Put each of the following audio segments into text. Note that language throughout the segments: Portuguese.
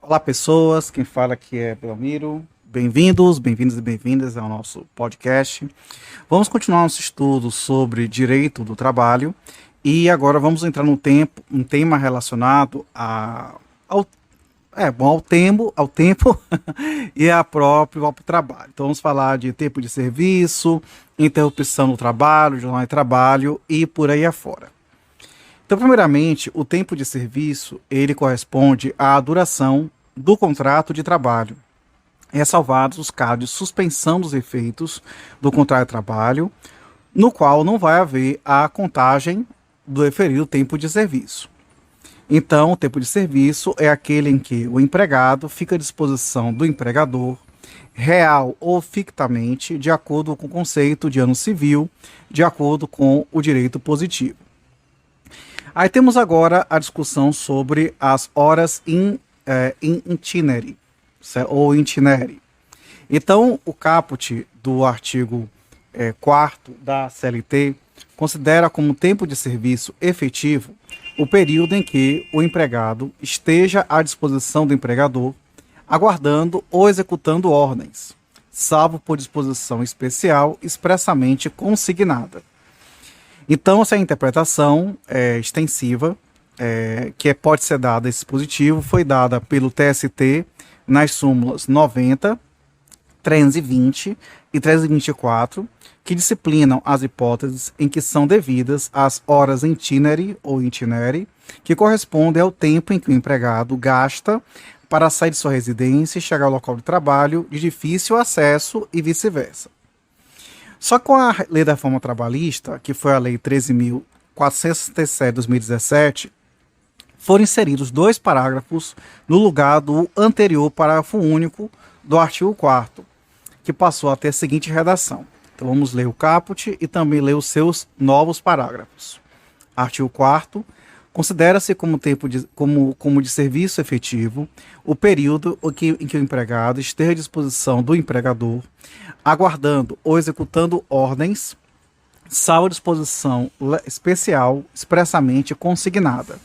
Olá, pessoas. Quem fala aqui é Belmiro. Bem-vindos, bem-vindos e bem-vindas ao nosso podcast. Vamos continuar nosso estudo sobre direito do trabalho e agora vamos entrar um tema relacionado ao tempo e ao trabalho. Então vamos falar de tempo de serviço, interrupção do trabalho, jornal de trabalho e por aí afora. Então, primeiramente, o tempo de serviço, ele corresponde à duração do contrato de trabalho, ressalvados os casos de suspensão dos efeitos do contrato de trabalho, no qual não vai haver a contagem do referido tempo de serviço. Então, o tempo de serviço é aquele em que o empregado fica à disposição do empregador, real ou fictamente, de acordo com o conceito de ano civil, de acordo com o direito positivo. Aí temos agora a discussão sobre as horas in itinere, ou itinere. Então, o caput do artigo 4º da CLT considera como tempo de serviço efetivo o período em que o empregado esteja à disposição do empregador, aguardando ou executando ordens, salvo por disposição especial expressamente consignada. Então, essa interpretação extensiva, que pode ser dada a esse dispositivo, foi dada pelo TST nas súmulas 90, 320 e 324, que disciplinam as hipóteses em que são devidas as horas itinere ou itinere, que correspondem ao tempo em que o empregado gasta para sair de sua residência e chegar ao local de trabalho de difícil acesso e vice-versa. Só com a Lei da Reforma Trabalhista, que foi a Lei 13.467 de 2017, foram inseridos 2 parágrafos no lugar do anterior parágrafo único do artigo 4º, que passou a ter a seguinte redação. Então vamos ler o caput e também ler os seus novos parágrafos. Artigo 4º. Considera-se como tempo de serviço efetivo o período em que o empregado esteja à disposição do empregador, aguardando ou executando ordens, salvo disposição especial expressamente consignada.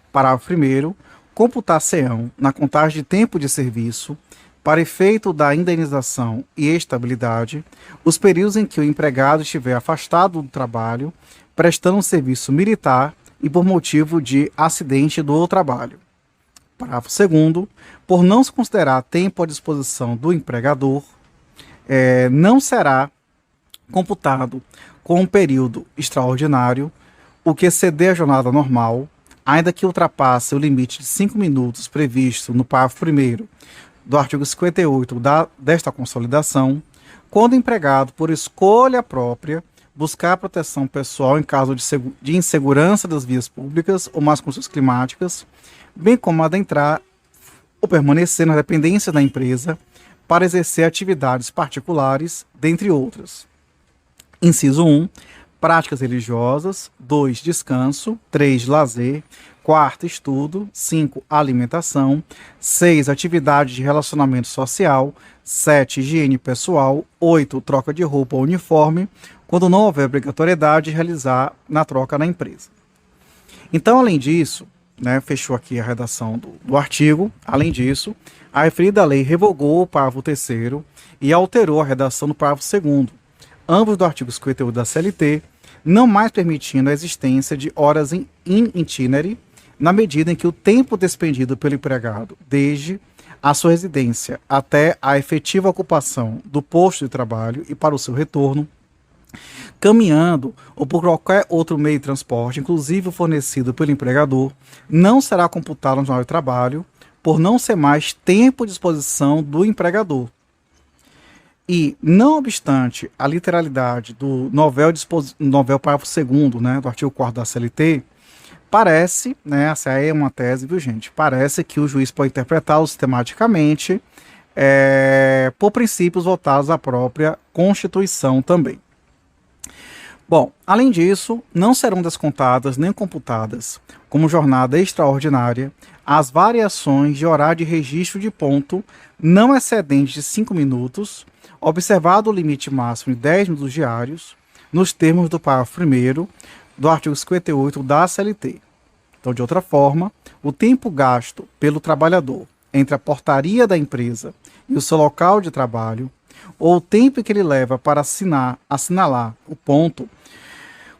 Parágrafo 1º. Computar-se-ão, na contagem de tempo de serviço, para efeito da indenização e estabilidade, os períodos em que o empregado estiver afastado do trabalho, prestando um serviço militar e por motivo de acidente do trabalho. Parágrafo 2º. Por não se considerar tempo à disposição do empregador, não será computado com um período extraordinário o que exceder a jornada normal, ainda que ultrapasse o limite de 5 minutos previsto no parágrafo 1º do artigo 58 desta consolidação, quando o empregado, por escolha própria, buscar proteção pessoal em caso de insegurança das vias públicas ou más condições climáticas, bem como adentrar ou permanecer na dependência da empresa para exercer atividades particulares, dentre outras. Inciso 1. Práticas religiosas. 2. Descanso. 3. Lazer. 4. Estudo. 5. Alimentação. 6. Atividade de relacionamento social. 7. Higiene pessoal. 8. Troca de roupa ou uniforme, quando não houver obrigatoriedade de realizar na troca na empresa. Então, além disso, fechou aqui a redação do artigo, além disso, a referida lei revogou o parágrafo 3º e alterou a redação do parágrafo 2º, ambos do artigo 58 da CLT, não mais permitindo a existência de horas in itinere, na medida em que o tempo despendido pelo empregado, desde a sua residência até a efetiva ocupação do posto de trabalho e para o seu retorno, caminhando ou por qualquer outro meio de transporte, inclusive fornecido pelo empregador, não será computado no jornal de trabalho, por não ser mais tempo de disposição do empregador. E, não obstante a literalidade do novel parágrafo 2º, do artigo 4º da CLT, parece, essa aí é uma tese, viu gente, parece que o juiz pode interpretá-lo sistematicamente por princípios voltados à própria Constituição também. Bom, além disso, não serão descontadas nem computadas como jornada extraordinária as variações de horário de registro de ponto não excedentes de 5 minutos, observado o limite máximo de 10 minutos diários, nos termos do parágrafo 1º do artigo 58 da CLT. Então, de outra forma, o tempo gasto pelo trabalhador entre a portaria da empresa e o seu local de trabalho, ou o tempo que ele leva para assinalar o ponto,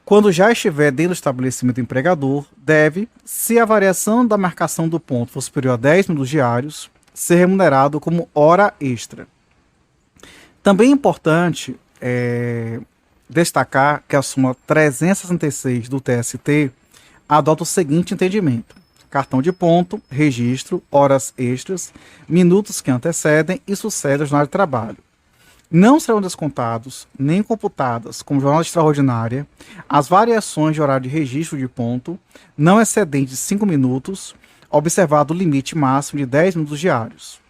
quando já estiver dentro do estabelecimento do empregador, deve, se a variação da marcação do ponto for superior a 10 minutos diários, ser remunerado como hora extra. Também é importante destacar que a súmula 366 do TST adota o seguinte entendimento: cartão de ponto, registro, horas extras, minutos que antecedem e sucedem a jornada de trabalho. Não serão descontados, nem computadas como jornada extraordinária, as variações de horário de registro de ponto, não excedentes de 5 minutos, observado o limite máximo de 10 minutos diários.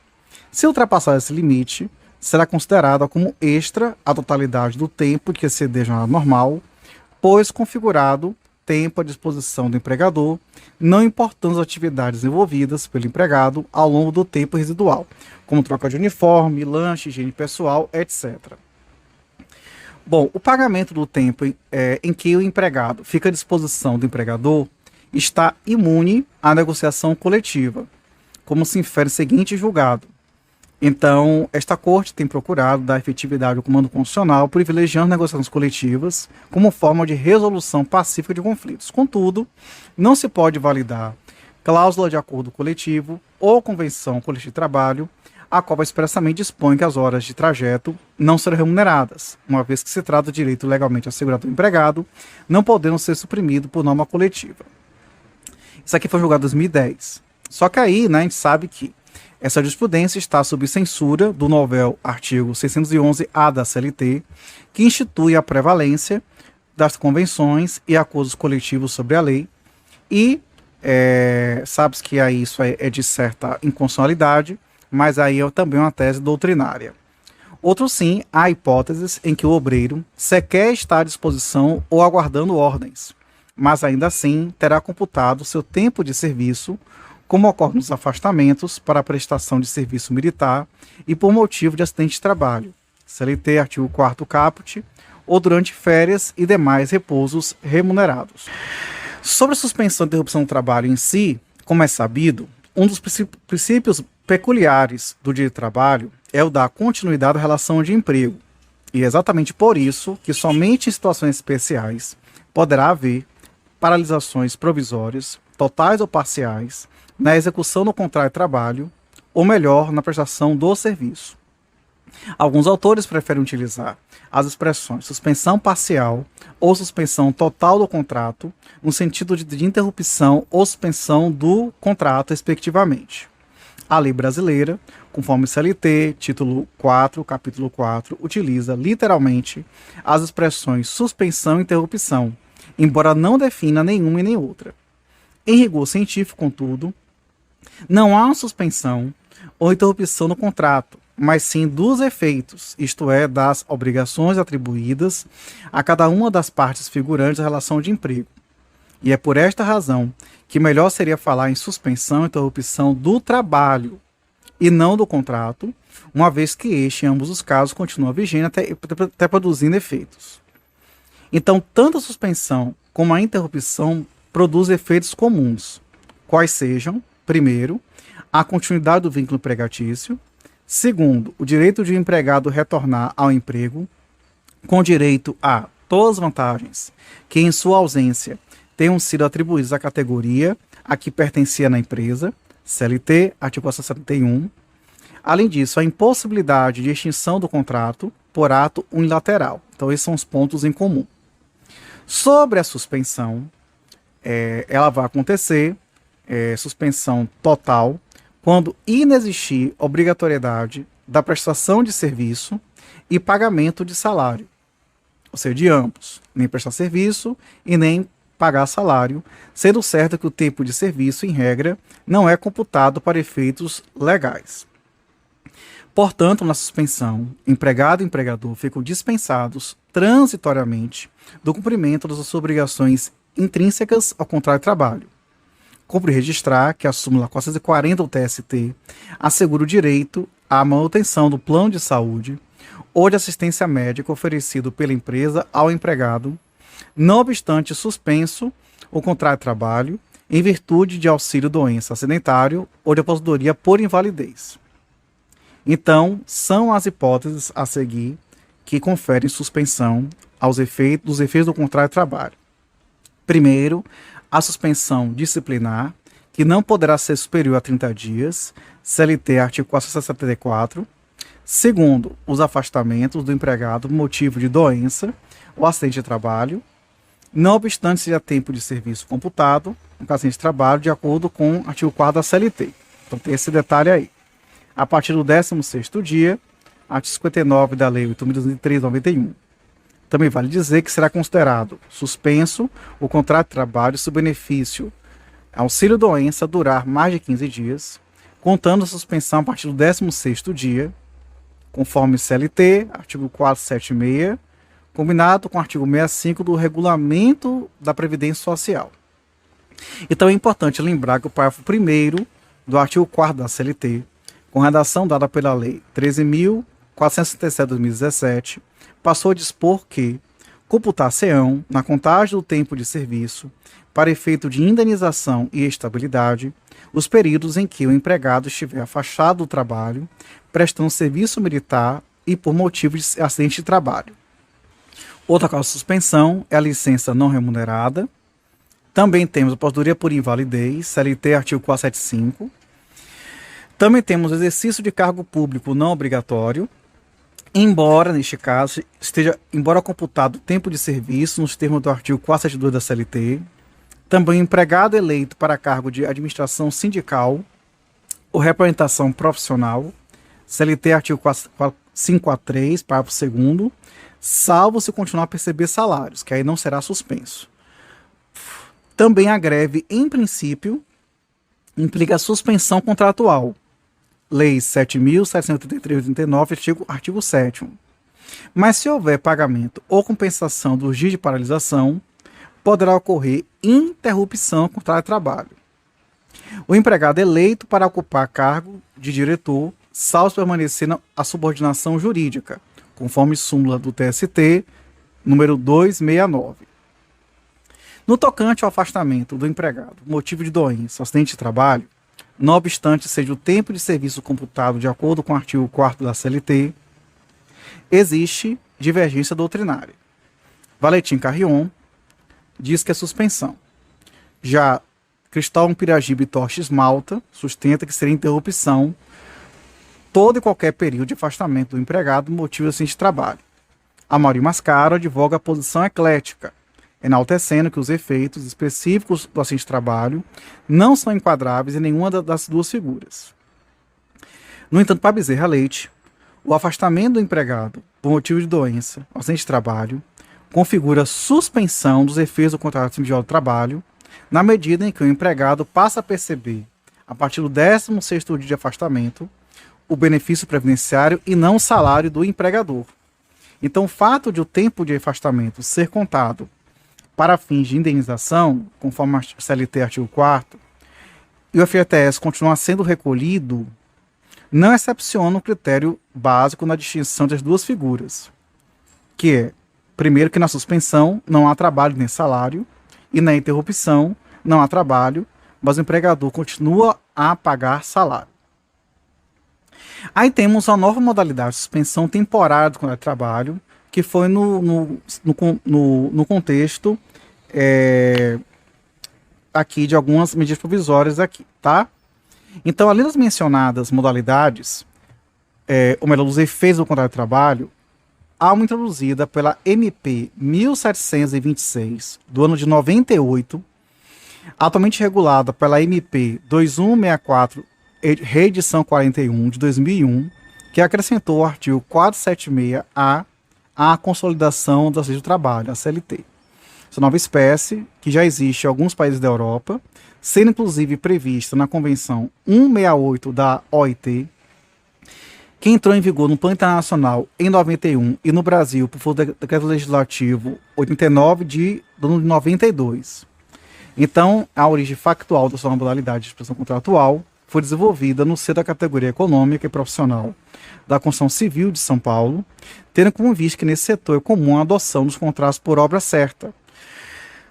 Se ultrapassar esse limite, será considerada como extra a totalidade do tempo que exceder a jornada normal, pois configurado tempo à disposição do empregador, não importando as atividades envolvidas pelo empregado ao longo do tempo residual, como troca de uniforme, lanche, higiene pessoal, etc. Bom, o pagamento do tempo em que o empregado fica à disposição do empregador está imune à negociação coletiva, como se infere o seguinte julgado. Então, esta Corte tem procurado dar efetividade ao comando constitucional, privilegiando negociações coletivas como forma de resolução pacífica de conflitos. Contudo, não se pode validar cláusula de acordo coletivo ou convenção coletiva de trabalho, a qual expressamente dispõe que as horas de trajeto não serão remuneradas, uma vez que se trata de direito legalmente assegurado do empregado, não podendo ser suprimido por norma coletiva. Isso aqui foi julgado em 2010. Só que aí, a gente sabe que essa jurisprudência está sob censura do novel artigo 611-A da CLT, que institui a prevalência das convenções e acordos coletivos sobre a lei, e sabe-se que aí isso é de certa inconstitucionalidade, mas aí é também uma tese doutrinária. Outro sim, há hipóteses em que o obreiro sequer está à disposição ou aguardando ordens, mas ainda assim terá computado seu tempo de serviço, como ocorre nos afastamentos para a prestação de serviço militar e por motivo de acidente de trabalho, CLT, artigo 4º caput, ou durante férias e demais repousos remunerados. Sobre a suspensão e interrupção do trabalho em si, como é sabido, um dos princípios peculiares do direito do trabalho é o da continuidade da relação de emprego, e é exatamente por isso que somente em situações especiais poderá haver paralisações provisórias, totais ou parciais, na execução do contrato de trabalho, ou melhor, na prestação do serviço. Alguns autores preferem utilizar as expressões suspensão parcial ou suspensão total do contrato, no sentido de interrupção ou suspensão do contrato, respectivamente. A lei brasileira, conforme CLT, título 4, capítulo 4, utiliza literalmente as expressões suspensão e interrupção, embora não defina nenhuma e nem outra. Em rigor científico, contudo, não há uma suspensão ou interrupção no contrato, mas sim dos efeitos, isto é, das obrigações atribuídas a cada uma das partes figurantes da relação de emprego. E é por esta razão que melhor seria falar em suspensão e interrupção do trabalho e não do contrato, uma vez que este, em ambos os casos, continua vigente até produzindo efeitos. Então, tanto a suspensão como a interrupção produzem efeitos comuns, quais sejam: primeiro, a continuidade do vínculo empregatício. Segundo, o direito de o empregado retornar ao emprego, com direito a todas as vantagens que, em sua ausência, tenham sido atribuídas à categoria a que pertencia na empresa, CLT, artigo 71. Além disso, a impossibilidade de extinção do contrato por ato unilateral. Então, esses são os pontos em comum. Sobre a suspensão, ela vai acontecer suspensão total quando inexistir obrigatoriedade da prestação de serviço e pagamento de salário, ou seja, de ambos, nem prestar serviço e nem pagar salário, sendo certo que o tempo de serviço, em regra, não é computado para efeitos legais. Portanto, na suspensão, empregado e empregador ficam dispensados transitoriamente do cumprimento das suas obrigações intrínsecas ao contrato de trabalho. Cumpre registrar que a súmula 440 do TST assegura o direito à manutenção do plano de saúde ou de assistência médica oferecido pela empresa ao empregado, não obstante suspenso o contrato de trabalho em virtude de auxílio-doença acidentário ou de aposentadoria por invalidez. Então, são as hipóteses a seguir que conferem suspensão dos efeitos do contrato de trabalho. Primeiro, a suspensão disciplinar, que não poderá ser superior a 30 dias, CLT artigo 474. Segundo, os afastamentos do empregado por motivo de doença ou acidente de trabalho, não obstante seja tempo de serviço computado, no caso de trabalho, de acordo com o artigo 4 da CLT. Então tem esse detalhe aí. A partir do 16º dia, artigo 59 da Lei 8.203/91. Também vale dizer que será considerado suspenso o contrato de trabalho se o benefício auxílio-doença durar mais de 15 dias, contando a suspensão a partir do 16º dia, conforme CLT, artigo 476, combinado com o artigo 65 do Regulamento da Previdência Social. Então é importante lembrar que o parágrafo 1º do artigo 4º da CLT, com redação dada pela Lei 13.467/2017, passou a dispor que computar-se-ão, na contagem do tempo de serviço, para efeito de indenização e estabilidade, os períodos em que o empregado estiver afastado do trabalho, prestando serviço militar e por motivo de acidente de trabalho. Outra causa de suspensão é a licença não remunerada. Também temos a aposentadoria por invalidez, CLT artigo 475. Também temos o exercício de cargo público não obrigatório, embora, neste caso, embora computado o tempo de serviço nos termos do artigo 472 da CLT. Também empregado eleito para cargo de administração sindical ou representação profissional, CLT artigo 543, parágrafo 2º, salvo se continuar a perceber salários, que aí não será suspenso. Também a greve, em princípio, implica suspensão contratual, Lei 7.783/89, artigo 7º. Mas se houver pagamento ou compensação dos dias de paralisação, poderá ocorrer interrupção do contrato de trabalho. O empregado eleito para ocupar cargo de diretor, salvo permanecer a subordinação jurídica, conforme súmula do TST, número 269. No tocante ao afastamento do empregado, motivo de doença, acidente de trabalho, não obstante seja o tempo de serviço computado de acordo com o artigo 4º da CLT, existe divergência doutrinária. Valentim Carrion diz que é suspensão. Já Cristóvão Piragibe Torches Malta sustenta que seria interrupção todo e qualquer período de afastamento do empregado motivo assim de trabalho. Amaury Mascaro advoga a posição eclética, enaltecendo que os efeitos específicos do acidente de trabalho não são enquadráveis em nenhuma das duas figuras. No entanto, para Bezerra Leite, o afastamento do empregado por motivo de doença, acidente de trabalho, configura suspensão dos efeitos do contrato individual de trabalho, na medida em que o empregado passa a perceber, a partir do 16º dia de afastamento, o benefício previdenciário e não o salário do empregador. Então, o fato de o tempo de afastamento ser contado para fins de indenização, conforme a CLT artigo 4º, e o FGTS continuar sendo recolhido, não excepciona o critério básico na distinção das duas figuras, que é, primeiro, que na suspensão não há trabalho nem salário, e na interrupção não há trabalho, mas o empregador continua a pagar salário. Aí temos a nova modalidade de suspensão temporária do contrato de trabalho, que foi no contexto aqui de algumas medidas provisórias aqui, tá? Então, além das mencionadas modalidades, ou melhor, dos efeitos do contrato de trabalho, há uma introduzida pela MP 1726, do ano de 98, atualmente regulada pela MP 2164, reedição 41, de 2001, que acrescentou o artigo 476-A à Consolidação das Leis do Trabalho, a CLT. Essa nova espécie, que já existe em alguns países da Europa, sendo inclusive prevista na Convenção 168 da OIT, que entrou em vigor no plano internacional em 91 e no Brasil por decreto legislativo 89 de 92. Então, a origem factual da sua modalidade de expressão contratual foi desenvolvida no seio da categoria econômica e profissional da Construção Civil de São Paulo, tendo como vista que nesse setor é comum a adoção dos contratos por obra certa,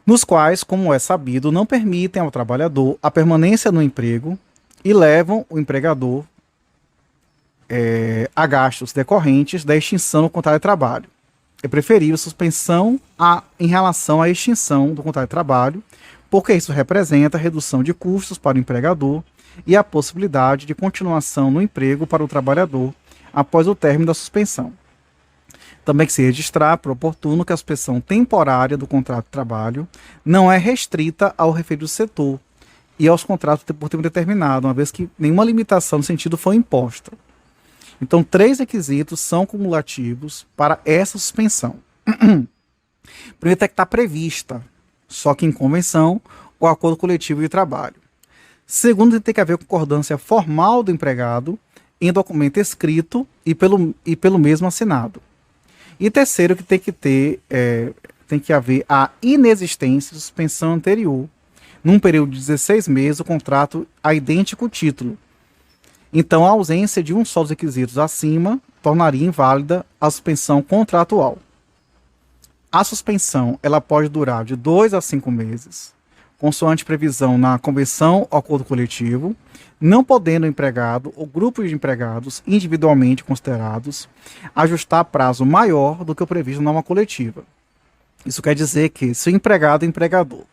nos quais, como é sabido, não permitem ao trabalhador a permanência no emprego e levam o empregador a gastos decorrentes da extinção do contrato de trabalho. É preferível suspensão em relação à extinção do contrato de trabalho, porque isso representa a redução de custos para o empregador e a possibilidade de continuação no emprego para o trabalhador após o término da suspensão. Também que se registrar, por oportuno, que a suspensão temporária do contrato de trabalho não é restrita ao referido setor e aos contratos por tempo determinado, uma vez que nenhuma limitação no sentido foi imposta. Então, 3 requisitos são cumulativos para essa suspensão. Primeiro, tem que estar prevista, só que em convenção ou acordo coletivo de trabalho. Segundo, tem que haver concordância formal do empregado em documento escrito e pelo mesmo assinado. E terceiro, que tem que haver a inexistência de suspensão anterior, num período de 16 meses, o contrato a idêntico título. Então, a ausência de um só dos requisitos acima tornaria inválida a suspensão contratual. A suspensão ela pode durar de 2 a 5 meses, consoante previsão na convenção ou acordo coletivo, não podendo o empregado ou grupo de empregados individualmente considerados ajustar prazo maior do que o previsto na norma coletiva. Isso quer dizer que, se o empregado e empregador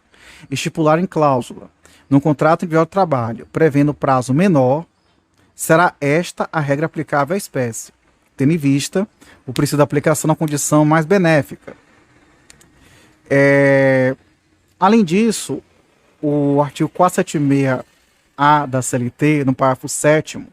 estipularem cláusula no contrato individual de trabalho prevendo prazo menor, será esta a regra aplicável à espécie, tendo em vista o princípio da aplicação na condição mais benéfica. Além disso, o artigo 476-A da CLT, no parágrafo 7º,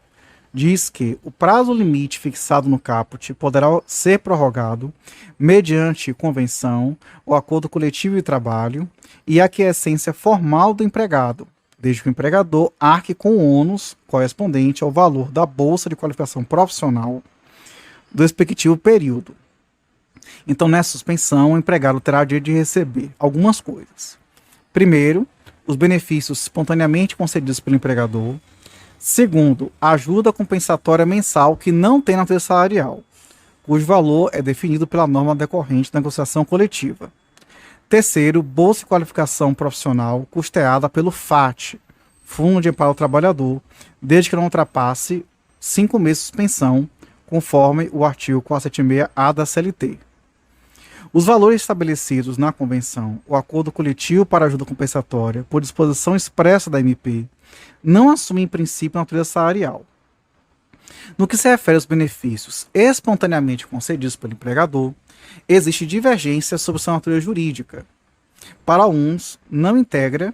diz que o prazo limite fixado no caput poderá ser prorrogado mediante convenção ou acordo coletivo de trabalho e aquiescência formal do empregado, desde que o empregador arque com o ônus correspondente ao valor da bolsa de qualificação profissional do respectivo período. Então, nessa suspensão, o empregado terá direito de receber algumas coisas. Primeiro, os benefícios espontaneamente concedidos pelo empregador. Segundo, a ajuda compensatória mensal que não tem natureza salarial, cujo valor é definido pela norma decorrente da negociação coletiva. Terceiro, bolsa de qualificação profissional custeada pelo FAT, Fundo de Amparo ao Trabalhador, desde que não ultrapasse 5 meses de suspensão, conforme o artigo 476-A da CLT. Os valores estabelecidos na convenção, o acordo coletivo para ajuda compensatória, por disposição expressa da MP, não assumem em princípio a natureza salarial. No que se refere aos benefícios espontaneamente concedidos pelo empregador, existe divergência sobre sua natureza jurídica. Para uns, não integra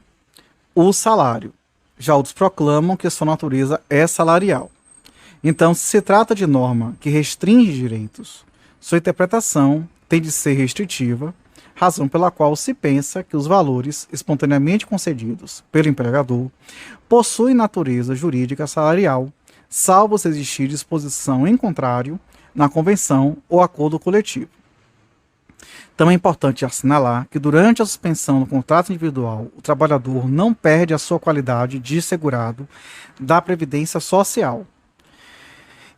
o salário, já outros proclamam que sua natureza é salarial. Então, se se trata de norma que restringe direitos, sua interpretação tem de ser restritiva, razão pela qual se pensa que os valores espontaneamente concedidos pelo empregador possuem natureza jurídica salarial, salvo se existir disposição em contrário na convenção ou acordo coletivo. Também é importante assinalar que durante a suspensão do contrato individual, o trabalhador não perde a sua qualidade de segurado da Previdência Social.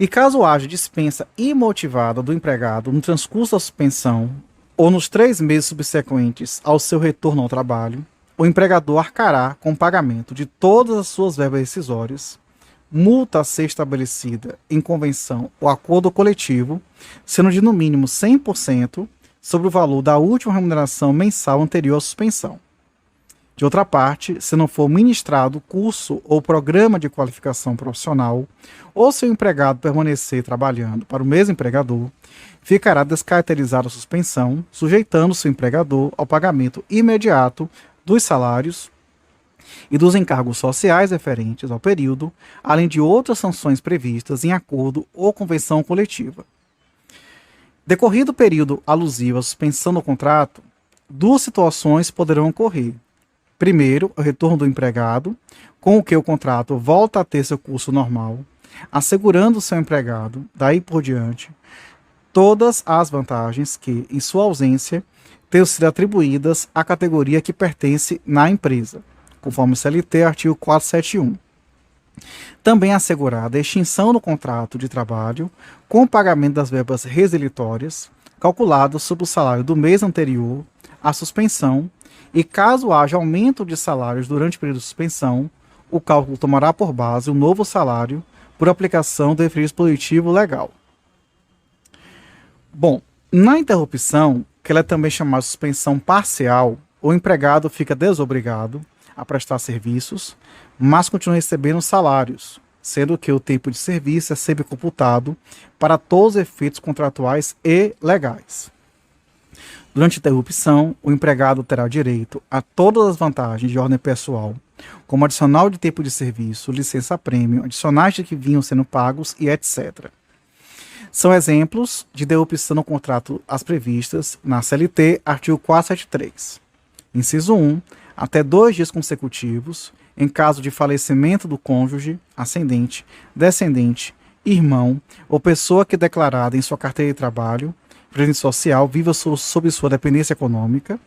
E caso haja dispensa imotivada do empregado no transcurso da suspensão ou nos 3 meses subsequentes ao seu retorno ao trabalho, o empregador arcará com o pagamento de todas as suas verbas rescisórias, multa a ser estabelecida em convenção ou acordo coletivo, sendo de no mínimo 100% sobre o valor da última remuneração mensal anterior à suspensão. De outra parte, se não for ministrado curso ou programa de qualificação profissional, ou se o empregado permanecer trabalhando para o mesmo empregador, ficará descaracterizada a suspensão, sujeitando-se o empregador ao pagamento imediato dos salários e dos encargos sociais referentes ao período, além de outras sanções previstas em acordo ou convenção coletiva. Decorrido o período alusivo à suspensão do contrato, 2 situações poderão ocorrer. Primeiro, o retorno do empregado, com o que o contrato volta a ter seu curso normal, assegurando seu empregado, daí por diante, todas as vantagens que, em sua ausência, tenham sido atribuídas à categoria que pertence na empresa, conforme o CLT, artigo 471. Também assegurada a extinção do contrato de trabalho com o pagamento das verbas resilitórias, calculado sobre o salário do mês anterior à suspensão E caso haja aumento de salários durante o período de suspensão, o cálculo tomará por base o novo salário por aplicação do referido dispositivo legal. Bom, na interrupção, que ela é também chamada de suspensão parcial, o empregado fica desobrigado a prestar serviços, mas continua recebendo salários, sendo que o tempo de serviço é sempre computado para todos os efeitos contratuais e legais. Durante a interrupção, o empregado terá direito a todas as vantagens de ordem pessoal, como adicional de tempo de serviço, licença-prêmio, adicionais que vinham sendo pagos e etc. São exemplos de interrupção no contrato as previstas na CLT, artigo 473. Inciso 1. Até 2 dias consecutivos, em caso de falecimento do cônjuge, ascendente, descendente, irmão ou pessoa que declarada em sua carteira de trabalho, previdência social, viva sob sua dependência econômica.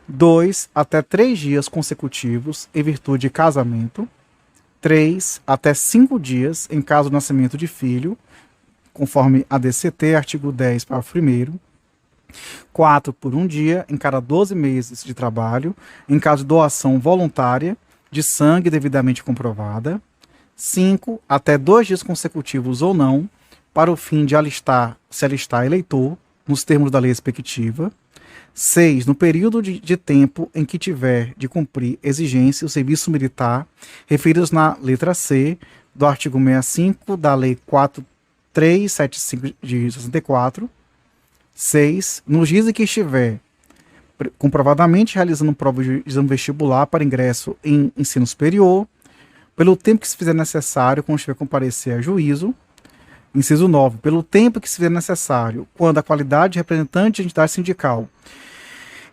2. Até 3 dias consecutivos, em virtude de casamento. 3. Até 5 dias, em caso do nascimento de filho, conforme a DCT, artigo 10, parágrafo 1º. 4. Por 1 dia, em cada 12 meses de trabalho, em caso de doação voluntária de sangue devidamente comprovada. 5. Até 2 dias consecutivos ou não, para o fim de se alistar eleitor, nos termos da lei respectiva. 6. No período de tempo em que tiver de cumprir exigências o serviço militar, referidos na letra C do artigo 65 da Lei 4375 de 64. 6. Nos dias em que estiver comprovadamente realizando prova de exame vestibular para ingresso em ensino superior, pelo tempo que se fizer necessário quando estiver comparecer a juízo. Inciso 9. Pelo tempo que se fizer necessário quando a qualidade de representante de entidade sindical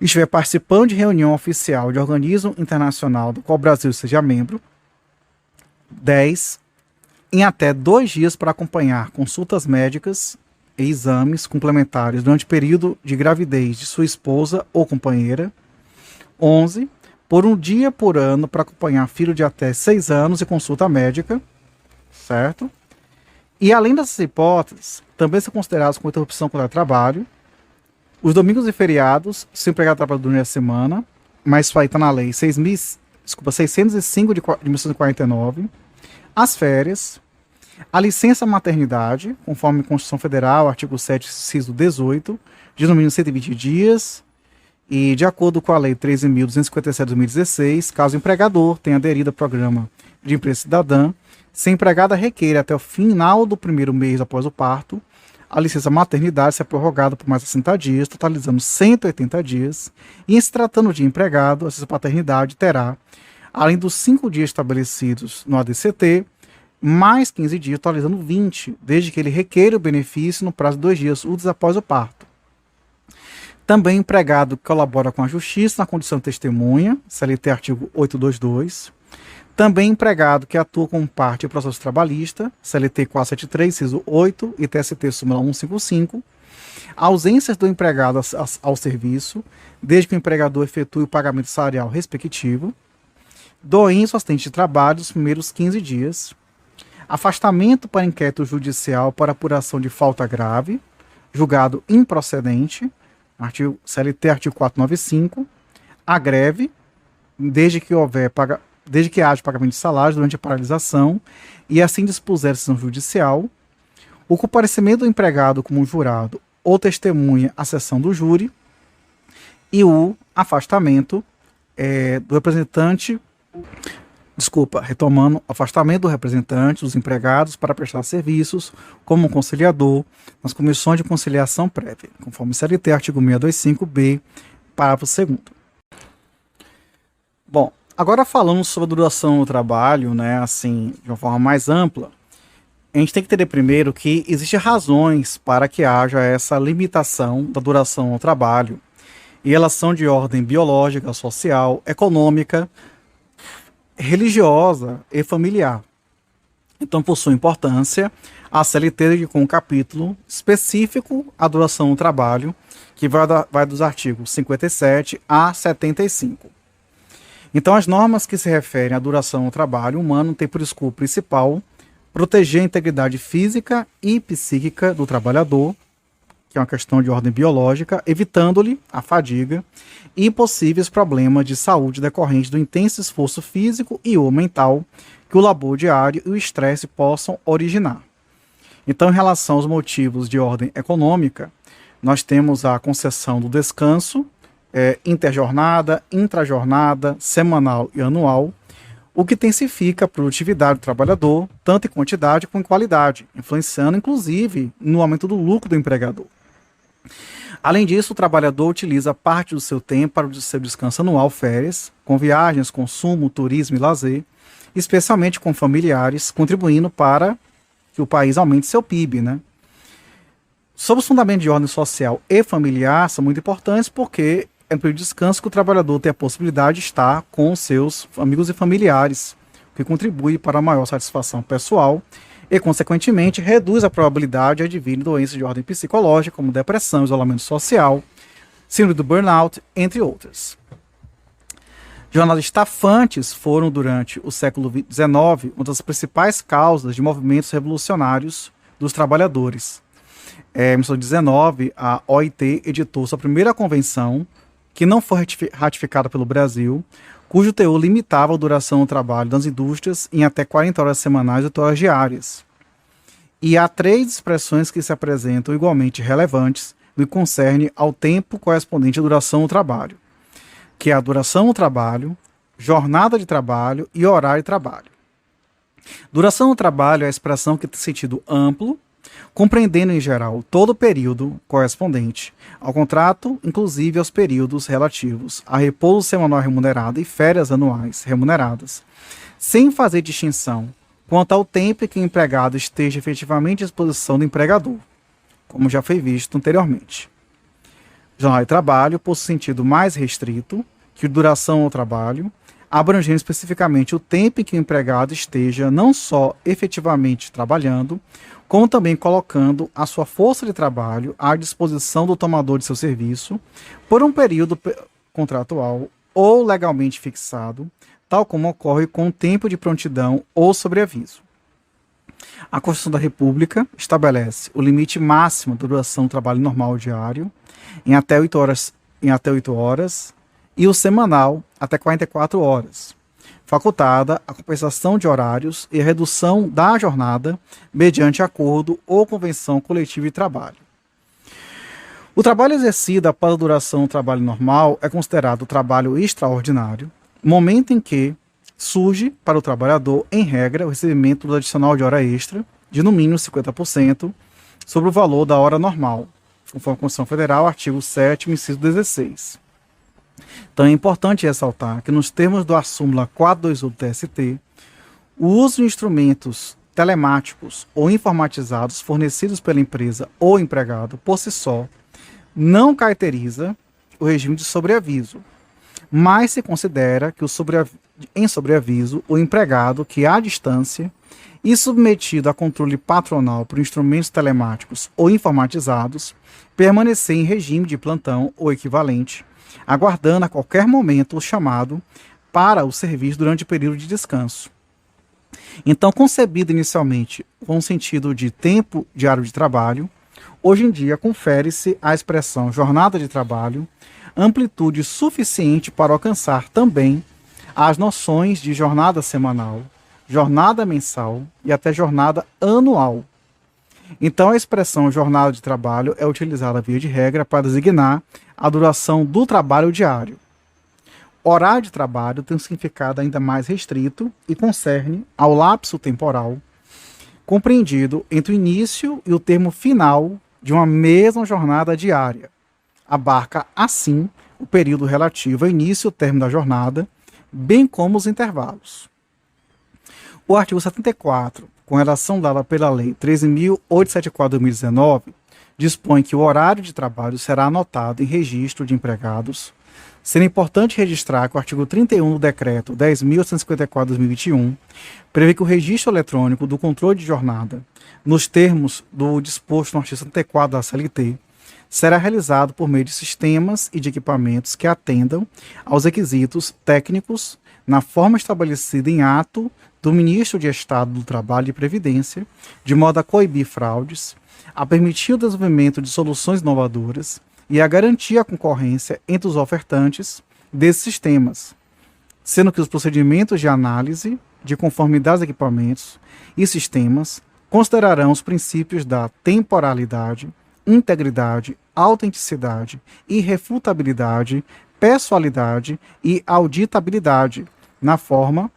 estiver participando de reunião oficial de organismo internacional do qual o Brasil seja membro. 10. Em até 2 dias para acompanhar consultas médicas e exames complementares durante o período de gravidez de sua esposa ou companheira. 11. Por 1 dia por ano para acompanhar filho de até 6 anos e consulta médica. Certo? E além dessas hipóteses, também são considerados como interrupção contra o trabalho os domingos e feriados, se o empregado trabalha durante a semana, mas isso aí está na lei 605 de 1949, as férias, a licença maternidade, conforme a Constituição Federal, artigo 7, inciso 18, de no mínimo 120 dias, e de acordo com a Lei 13.257 de 2016, caso o empregador tenha aderido ao programa de empresa cidadã, se a empregada requeira até o final do primeiro mês após o parto, a licença maternidade será prorrogada por mais 60 dias, totalizando 180 dias, e em se tratando de empregado, a licença paternidade terá, além dos 5 dias estabelecidos no ADCT, mais 15 dias, totalizando 20, desde que ele requeira o benefício no prazo de 2 dias úteis após o parto. Também empregado que colabora com a justiça na condição de testemunha, CLT artigo 822. Também empregado que atua como parte do processo trabalhista, CLT 473, inciso 8 e TST súmula 155. Ausências do empregado ao serviço, desde que o empregador efetue o pagamento salarial respectivo. Doença ou acidente de trabalho nos primeiros 15 dias. Afastamento para inquérito judicial para apuração de falta grave, julgado improcedente, CLT artigo 495. A greve, desde que haja pagamento de salário durante a paralisação e assim dispuser a decisão judicial. O comparecimento do empregado como jurado ou testemunha à sessão do júri. E o afastamento do representante, afastamento do representante dos empregados para prestar serviços como conciliador nas comissões de conciliação prévia, conforme CLT artigo 625-B, parágrafo 2º. Bom, agora falando sobre a duração do trabalho, né, assim, de uma forma mais ampla, a gente tem que entender primeiro que existem razões para que haja essa limitação da duração do trabalho, e elas são de ordem biológica, social, econômica, religiosa e familiar. Então, por sua importância, a CLT com um capítulo específico à duração do trabalho, que vai dos artigos 57 a 75. Então, as normas que se referem à duração do trabalho humano têm por escopo principal proteger a integridade física e psíquica do trabalhador, que é uma questão de ordem biológica, evitando-lhe a fadiga e possíveis problemas de saúde decorrentes do intenso esforço físico e ou mental que o labor diário e o estresse possam originar. Então, em relação aos motivos de ordem econômica, nós temos a concessão do descanso, interjornada, intrajornada, semanal e anual, o que intensifica a produtividade do trabalhador, tanto em quantidade como em qualidade, influenciando inclusive no aumento do lucro do empregador. Além disso, o trabalhador utiliza parte do seu tempo para o seu descanso anual, férias, com viagens, consumo, turismo e lazer, especialmente com familiares, contribuindo para que o país aumente seu PIB, né? Sobre os fundamentos de ordem social e familiar são muito importantes porque é no período de descanso que o trabalhador tem a possibilidade de estar com seus amigos e familiares, o que contribui para a maior satisfação pessoal e, consequentemente, reduz a probabilidade de advir doenças de ordem psicológica, como depressão, isolamento social, síndrome do burnout, entre outras. Jornadas estafantes foram, durante o século XIX, uma das principais causas de movimentos revolucionários dos trabalhadores. Em 1919, a OIT editou sua primeira convenção, que não foi ratificada pelo Brasil, cujo teor limitava a duração do trabalho das indústrias em até 40 horas semanais e 8 horas diárias. E há 3 expressões que se apresentam igualmente relevantes no que concerne ao tempo correspondente à duração do trabalho, que é a duração do trabalho, jornada de trabalho e horário de trabalho. Duração do trabalho é a expressão que tem sentido amplo, compreendendo em geral todo o período correspondente ao contrato, inclusive aos períodos relativos a repouso semanal remunerado e férias anuais remuneradas, sem fazer distinção quanto ao tempo em que o empregado esteja efetivamente à disposição do empregador, como já foi visto anteriormente. Jornada de trabalho possui sentido mais restrito que duração ao trabalho, abrangendo especificamente o tempo em que o empregado esteja não só efetivamente trabalhando, como também colocando a sua força de trabalho à disposição do tomador de seu serviço por um período contratual ou legalmente fixado, tal como ocorre com o tempo de prontidão ou sobreaviso. A Constituição da República estabelece o limite máximo da duração do trabalho normal diário em até 8 horas e o semanal até 44 horas, facultada a compensação de horários e a redução da jornada mediante acordo ou convenção coletiva de trabalho. O trabalho exercido após a duração do trabalho normal é considerado trabalho extraordinário, momento em que surge para o trabalhador, em regra, o recebimento do adicional de hora extra, de no mínimo 50%, sobre o valor da hora normal, conforme a Constituição Federal, artigo 7º, inciso 16. Então é importante ressaltar que nos termos da súmula 421 do TST, o uso de instrumentos telemáticos ou informatizados fornecidos pela empresa ou empregado por si só não caracteriza o regime de sobreaviso, mas se considera que em sobreaviso o empregado que à distância e submetido a controle patronal por instrumentos telemáticos ou informatizados permanecer em regime de plantão ou equivalente, aguardando a qualquer momento o chamado para o serviço durante o período de descanso. Então, concebido inicialmente com o sentido de tempo diário de trabalho, hoje em dia confere-se à expressão jornada de trabalho amplitude suficiente para alcançar também as noções de jornada semanal, jornada mensal e até jornada anual. Então, a expressão jornada de trabalho é utilizada via de regra para designar a duração do trabalho diário. Horário de trabalho tem um significado ainda mais restrito e concerne ao lapso temporal compreendido entre o início e o termo final de uma mesma jornada diária. Abarca, assim, o período relativo ao início e ao término da jornada, bem como os intervalos. O artigo 74, com relação dada pela Lei 13.874/2019, dispõe que o horário de trabalho será anotado em registro de empregados, sendo importante registrar que o artigo 31 do Decreto 10.854/2021 prevê que o registro eletrônico do controle de jornada, nos termos do disposto no artigo 74 da CLT, será realizado por meio de sistemas e de equipamentos que atendam aos requisitos técnicos na forma estabelecida em ato do Ministro de Estado do Trabalho e Previdência, de modo a coibir fraudes, a permitir o desenvolvimento de soluções inovadoras e a garantir a concorrência entre os ofertantes desses sistemas, sendo que os procedimentos de análise de conformidade dos equipamentos e sistemas considerarão os princípios da temporalidade, integridade, autenticidade, irrefutabilidade, pessoalidade e auditabilidade, na forma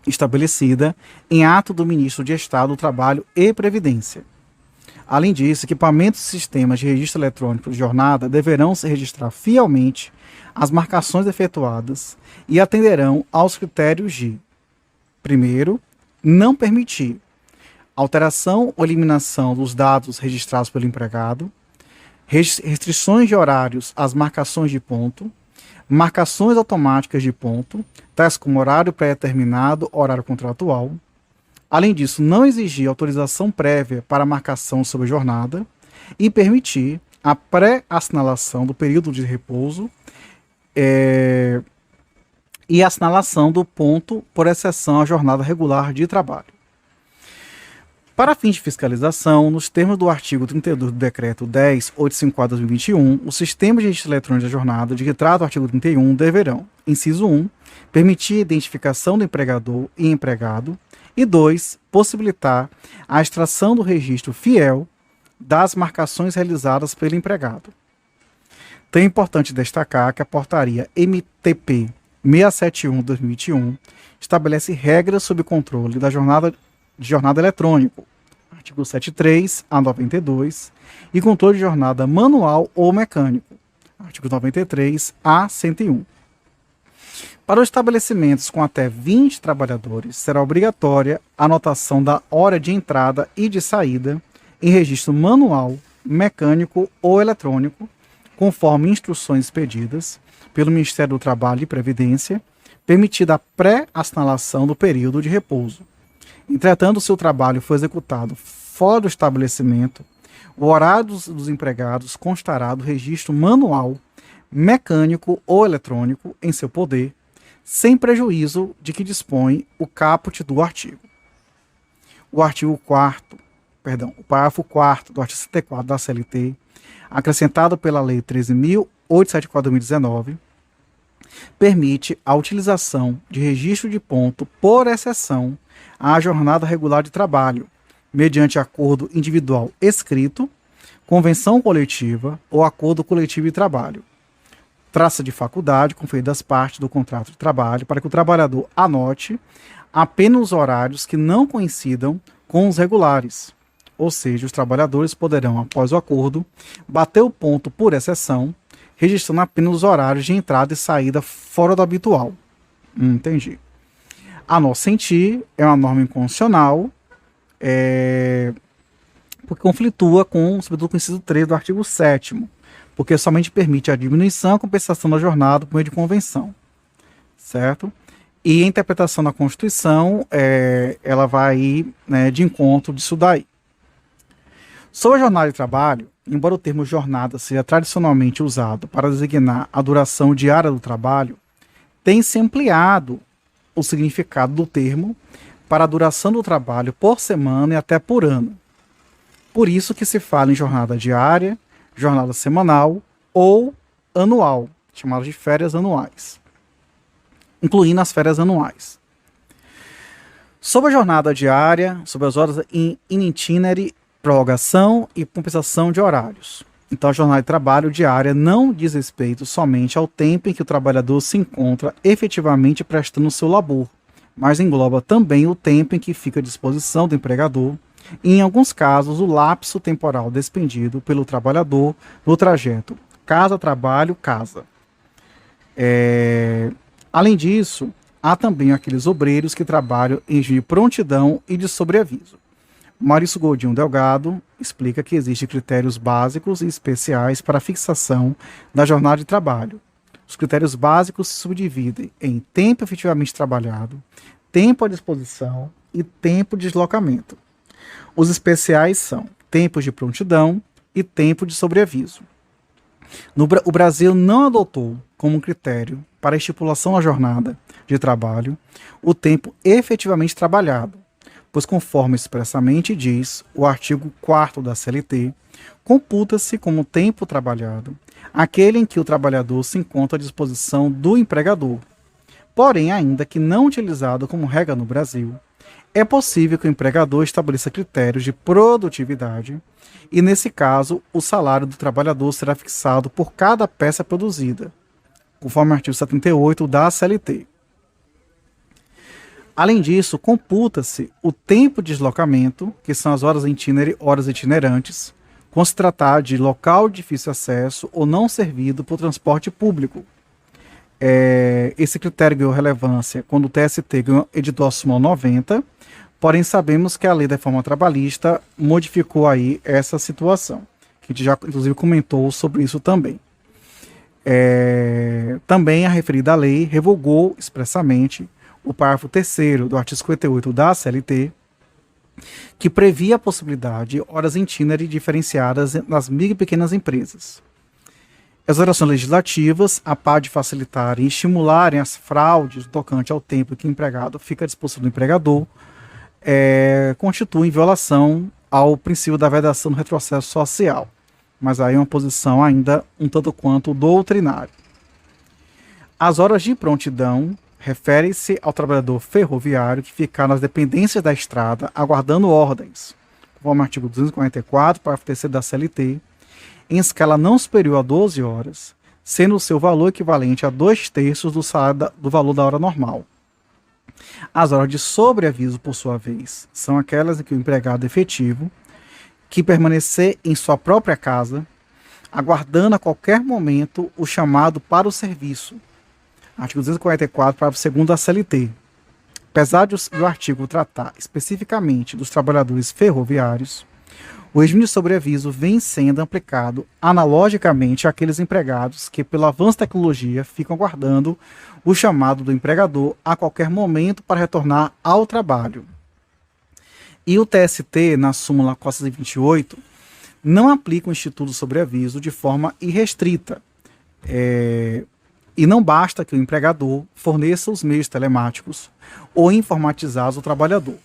estabelecida em ato do Ministro de Estado do Trabalho e Previdência. Além disso, equipamentos e sistemas de registro eletrônico de jornada deverão se registrar fielmente as marcações efetuadas e atenderão aos critérios de: primeiro, não permitir alteração ou eliminação dos dados registrados pelo empregado, restrições de horários às marcações de ponto, marcações automáticas de ponto, tais como horário pré-determinado, horário contratual. Além disso, não exigir autorização prévia para marcação sobre jornada e permitir a pré-assinalação do período de repouso e a assinalação do ponto por exceção à jornada regular de trabalho. Para fins de fiscalização, nos termos do artigo 32 do Decreto 10.854/2021, os sistemas de registro eletrônico da jornada, de que trata o artigo 31, deverão, inciso 1, permitir a identificação do empregador e empregado, e 2, possibilitar a extração do registro fiel das marcações realizadas pelo empregado. Então é importante destacar que a portaria MTP 671/2021 estabelece regras sobre o controle da jornada eletrônico, artigo 73 a 92, e controle de jornada manual ou mecânico, artigo 93 a 101. Para os estabelecimentos com até 20 trabalhadores, será obrigatória a anotação da hora de entrada e de saída em registro manual, mecânico ou eletrônico, conforme instruções expedidas pelo Ministério do Trabalho e Previdência, permitida a pré-assinalação do período de repouso. Entretanto, se o trabalho for executado fora do estabelecimento, o horário dos empregados constará do registro manual, mecânico ou eletrônico em seu poder, sem prejuízo de que dispõe o caput do artigo. O parágrafo 4º do artigo 64 da CLT, acrescentado pela Lei 13.874/2019, permite a utilização de registro de ponto por exceção à jornada regular de trabalho, mediante acordo individual escrito, convenção coletiva ou acordo coletivo de trabalho. Trata-se de faculdade conferida às partes do contrato de trabalho para que o trabalhador anote apenas os horários que não coincidam com os regulares. Ou seja, os trabalhadores poderão, após o acordo, bater o ponto por exceção, registrando apenas os horários de entrada e saída fora do habitual. Entendi. A nosso sentir, é uma norma inconstitucional, porque conflitua sobretudo com o inciso 3 do artigo 7º, porque somente permite a diminuição e a compensação da jornada por meio de convenção, certo? E a interpretação da Constituição, ela vai ir, de encontro disso daí. Sobre a jornada de trabalho, embora o termo jornada seja tradicionalmente usado para designar a duração diária do trabalho, tem-se ampliado o significado do termo para a duração do trabalho por semana e até por ano. Por isso que se fala em jornada diária, jornada semanal ou anual, chamadas de férias anuais, incluindo as férias anuais. Sobre a jornada diária, sobre as horas in itinere, prorrogação e compensação de horários. Então, a jornada de trabalho diária não diz respeito somente ao tempo em que o trabalhador se encontra efetivamente prestando o seu labor, mas engloba também o tempo em que fica à disposição do empregador e, em alguns casos, o lapso temporal despendido pelo trabalhador no trajeto casa-trabalho-casa. Além disso, há também aqueles obreiros que trabalham em regime de prontidão e de sobreaviso. Maurício Godinho Delgado explica que existem critérios básicos e especiais para a fixação da jornada de trabalho. Os critérios básicos se subdividem em tempo efetivamente trabalhado, tempo à disposição e tempo de deslocamento. Os especiais são tempos de prontidão e tempo de sobreaviso. O Brasil não adotou como critério para a estipulação da jornada de trabalho o tempo efetivamente trabalhado, pois conforme expressamente diz o artigo 4º da CLT, computa-se como tempo trabalhado aquele em que o trabalhador se encontra à disposição do empregador. Porém, ainda que não utilizado como regra no Brasil, é possível que o empregador estabeleça critérios de produtividade e, nesse caso, o salário do trabalhador será fixado por cada peça produzida, conforme o artigo 78 da CLT. Além disso, computa-se o tempo de deslocamento, que são as horas itinerantes, quando se tratar de local de difícil acesso ou não servido por transporte público. Esse critério ganhou relevância quando o TST editou a súmula 90, porém sabemos que a lei da reforma trabalhista modificou aí essa situação, que a gente já inclusive comentou sobre isso também. Também a referida lei revogou expressamente o parágrafo 3º do artigo 58 da CLT, que previa a possibilidade de horas itinerary diferenciadas nas micro e pequenas empresas. As alterações legislativas, a par de facilitarem e estimularem as fraudes tocante ao tempo que o empregado fica à disposição do empregador, constituem violação ao princípio da vedação do retrocesso social. Mas aí é uma posição ainda um tanto quanto doutrinária. As horas de prontidão referem-se ao trabalhador ferroviário que ficar nas dependências da estrada aguardando ordens, conforme o artigo 244, parágrafo 3º da CLT, em escala não superior a 12 horas, sendo o seu valor equivalente a 2/3 do salário do valor da hora normal. As horas de sobreaviso, por sua vez, são aquelas em que o empregado efetivo, que permanecer em sua própria casa, aguardando a qualquer momento o chamado para o serviço. Artigo 244, parágrafo 2º da CLT. Apesar de o artigo tratar especificamente dos trabalhadores ferroviários, o regime de sobreaviso vem sendo aplicado analogicamente àqueles empregados que, pelo avanço da tecnologia, ficam aguardando o chamado do empregador a qualquer momento para retornar ao trabalho. E o TST, na súmula 428, não aplica o Instituto do Sobreaviso de forma irrestrita. E não basta que o empregador forneça os meios telemáticos ou informatizados ao trabalhador.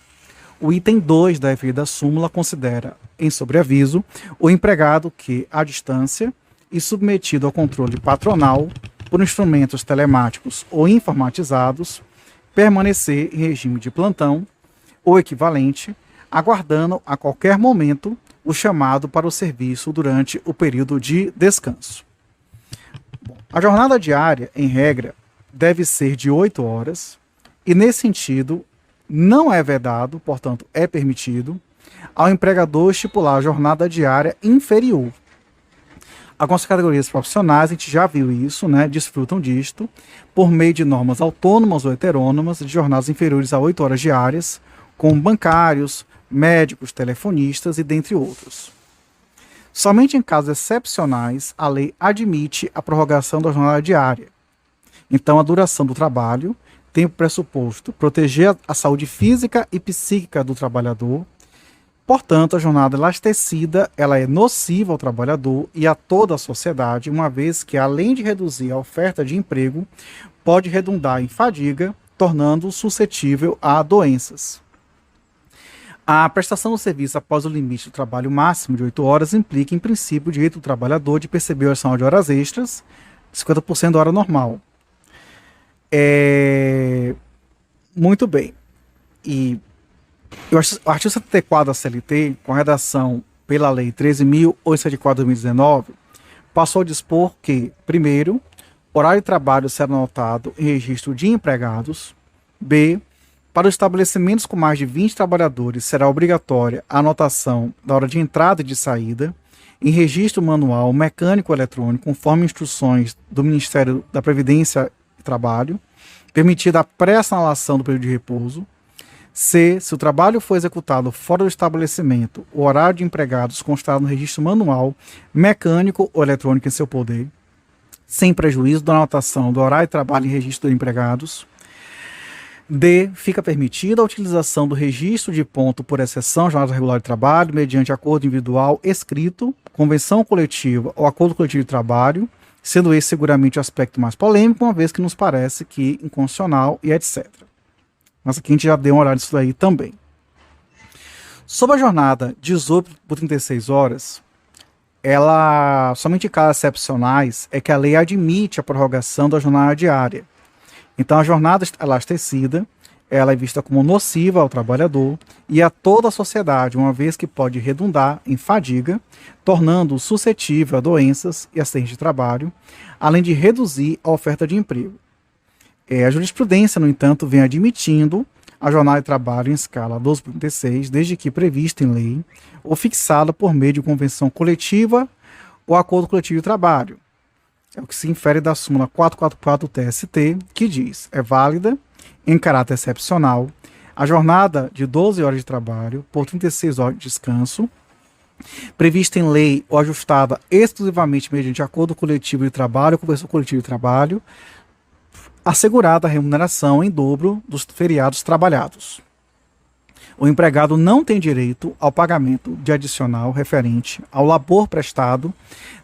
O item 2 da referida súmula considera, em sobreaviso, o empregado que, à distância e submetido ao controle patronal por instrumentos telemáticos ou informatizados, permanecer em regime de plantão ou equivalente, aguardando a qualquer momento o chamado para o serviço durante o período de descanso. A jornada diária, em regra, deve ser de 8 horas e, nesse sentido, não é vedado, portanto, é permitido, ao empregador estipular a jornada diária inferior. Algumas categorias profissionais, a gente já viu isso, desfrutam disto, por meio de normas autônomas ou heterônomas de jornadas inferiores a 8 horas diárias, como bancários, médicos, telefonistas e dentre outros. Somente em casos excepcionais, a lei admite a prorrogação da jornada diária. Então, a duração do trabalho tem o pressuposto proteger a saúde física e psíquica do trabalhador. Portanto, a jornada elastecida ela é nociva ao trabalhador e a toda a sociedade, uma vez que, além de reduzir a oferta de emprego, pode redundar em fadiga, tornando-o suscetível a doenças. A prestação do serviço após o limite do trabalho máximo de 8 horas implica, em princípio, o direito do trabalhador de perceber a adição de horas extras, 50% da hora normal. Muito bem. E o artigo 74 da CLT, com a redação pela Lei 13.874 de 2019, passou a dispor que, primeiro, horário de trabalho será anotado em registro de empregados. B. Para os estabelecimentos com mais de 20 trabalhadores, será obrigatória a anotação da hora de entrada e de saída em registro manual mecânico eletrônico, conforme instruções do Ministério da Previdência e Trabalho, permitida a pré-assinalação do período de repouso. C. Se o trabalho for executado fora do estabelecimento, o horário de empregados constará no registro manual mecânico ou eletrônico em seu poder, sem prejuízo da anotação do horário de trabalho em registro de empregados. D. Fica permitida a utilização do registro de ponto por exceção, jornada regular de trabalho, mediante acordo individual escrito, convenção coletiva ou acordo coletivo de trabalho, sendo esse seguramente o aspecto mais polêmico, uma vez que nos parece que inconstitucional e etc. Mas aqui a gente já deu uma olhada nisso daí também. Sobre a jornada 18 por 36 horas, ela, somente em casos excepcionais, é que a lei admite a prorrogação da jornada diária. Então, a jornada elastecida, ela é vista como nociva ao trabalhador e a toda a sociedade, uma vez que pode redundar em fadiga, tornando-o suscetível a doenças e acidentes de trabalho, além de reduzir a oferta de emprego. A jurisprudência, no entanto, vem admitindo a jornada de trabalho em escala 12/36, desde que prevista em lei ou fixada por meio de convenção coletiva ou acordo coletivo de trabalho. É o que se infere da súmula 444 do TST, que diz: é válida, em caráter excepcional, a jornada de 12 horas de trabalho por 36 horas de descanso, prevista em lei ou ajustada exclusivamente mediante acordo coletivo de trabalho ou convenção coletiva de trabalho, assegurada a remuneração em dobro dos feriados trabalhados. O empregado não tem direito ao pagamento de adicional referente ao labor prestado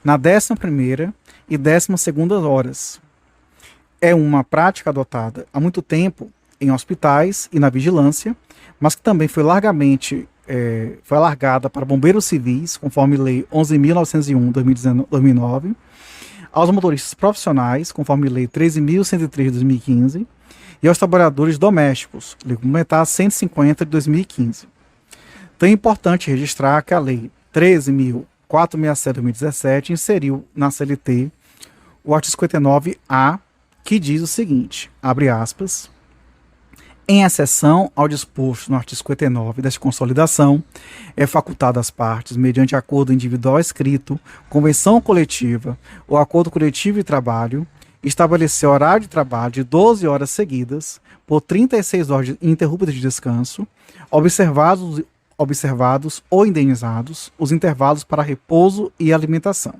na 11ª e 12ª horas. É uma prática adotada há muito tempo em hospitais e na vigilância, mas que também foi foi alargada para bombeiros civis, conforme Lei 11.901/2009, aos motoristas profissionais, conforme Lei 13.103/2015, e aos trabalhadores domésticos, Lei Complementar 150 de 2015. Então é importante registrar que a Lei 13.467/2017 inseriu na CLT o artigo 59A, que diz o seguinte, abre aspas, em exceção ao disposto no artigo 59 desta consolidação, é facultado às partes, mediante acordo individual escrito, convenção coletiva ou acordo coletivo de trabalho, estabelecer horário de trabalho de 12 horas seguidas, por 36 horas ininterruptas de descanso, observados ou indenizados os intervalos para repouso e alimentação.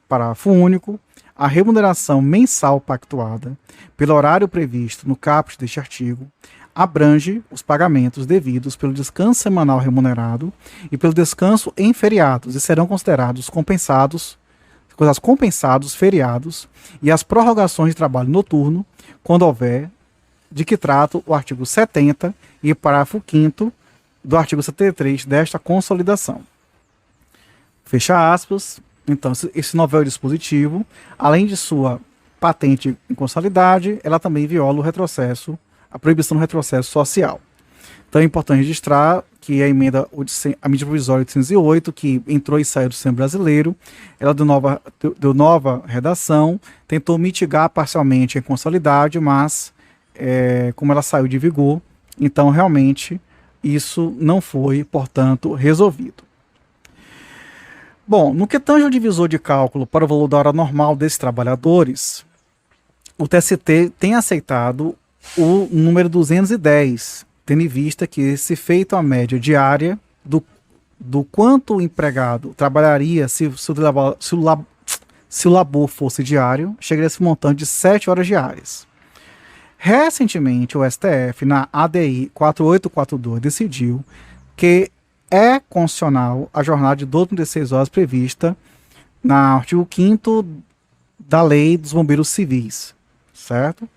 Parágrafo único. A remuneração mensal pactuada pelo horário previsto no caput deste artigo abrange os pagamentos devidos pelo descanso semanal remunerado e pelo descanso em feriados e serão considerados compensados feriados e as prorrogações de trabalho noturno, quando houver, de que trata o artigo 70 e parágrafo 5º do artigo 73 desta consolidação. Fecha aspas. Então, esse novel dispositivo, além de sua patente inconstitucionalidade, ela também viola o retrocesso, a proibição do retrocesso social. Então é importante registrar que a medida provisória 808, que entrou e saiu do sistema brasileiro, ela deu nova redação, tentou mitigar parcialmente a inconstitucionalidade, mas como ela saiu de vigor, então realmente isso não foi, portanto, resolvido. Bom, no que tange ao divisor de cálculo para o valor da hora normal desses trabalhadores, o TST tem aceitado o número 210, tendo em vista que, se feito a média diária do quanto o empregado trabalharia se o labor fosse diário, chegaria a esse montante de 7 horas diárias. Recentemente, o STF, na ADI 4842, decidiu que é constitucional a jornada de 12 por 16 horas prevista no artigo 5º da Lei dos Bombeiros Civis, certo?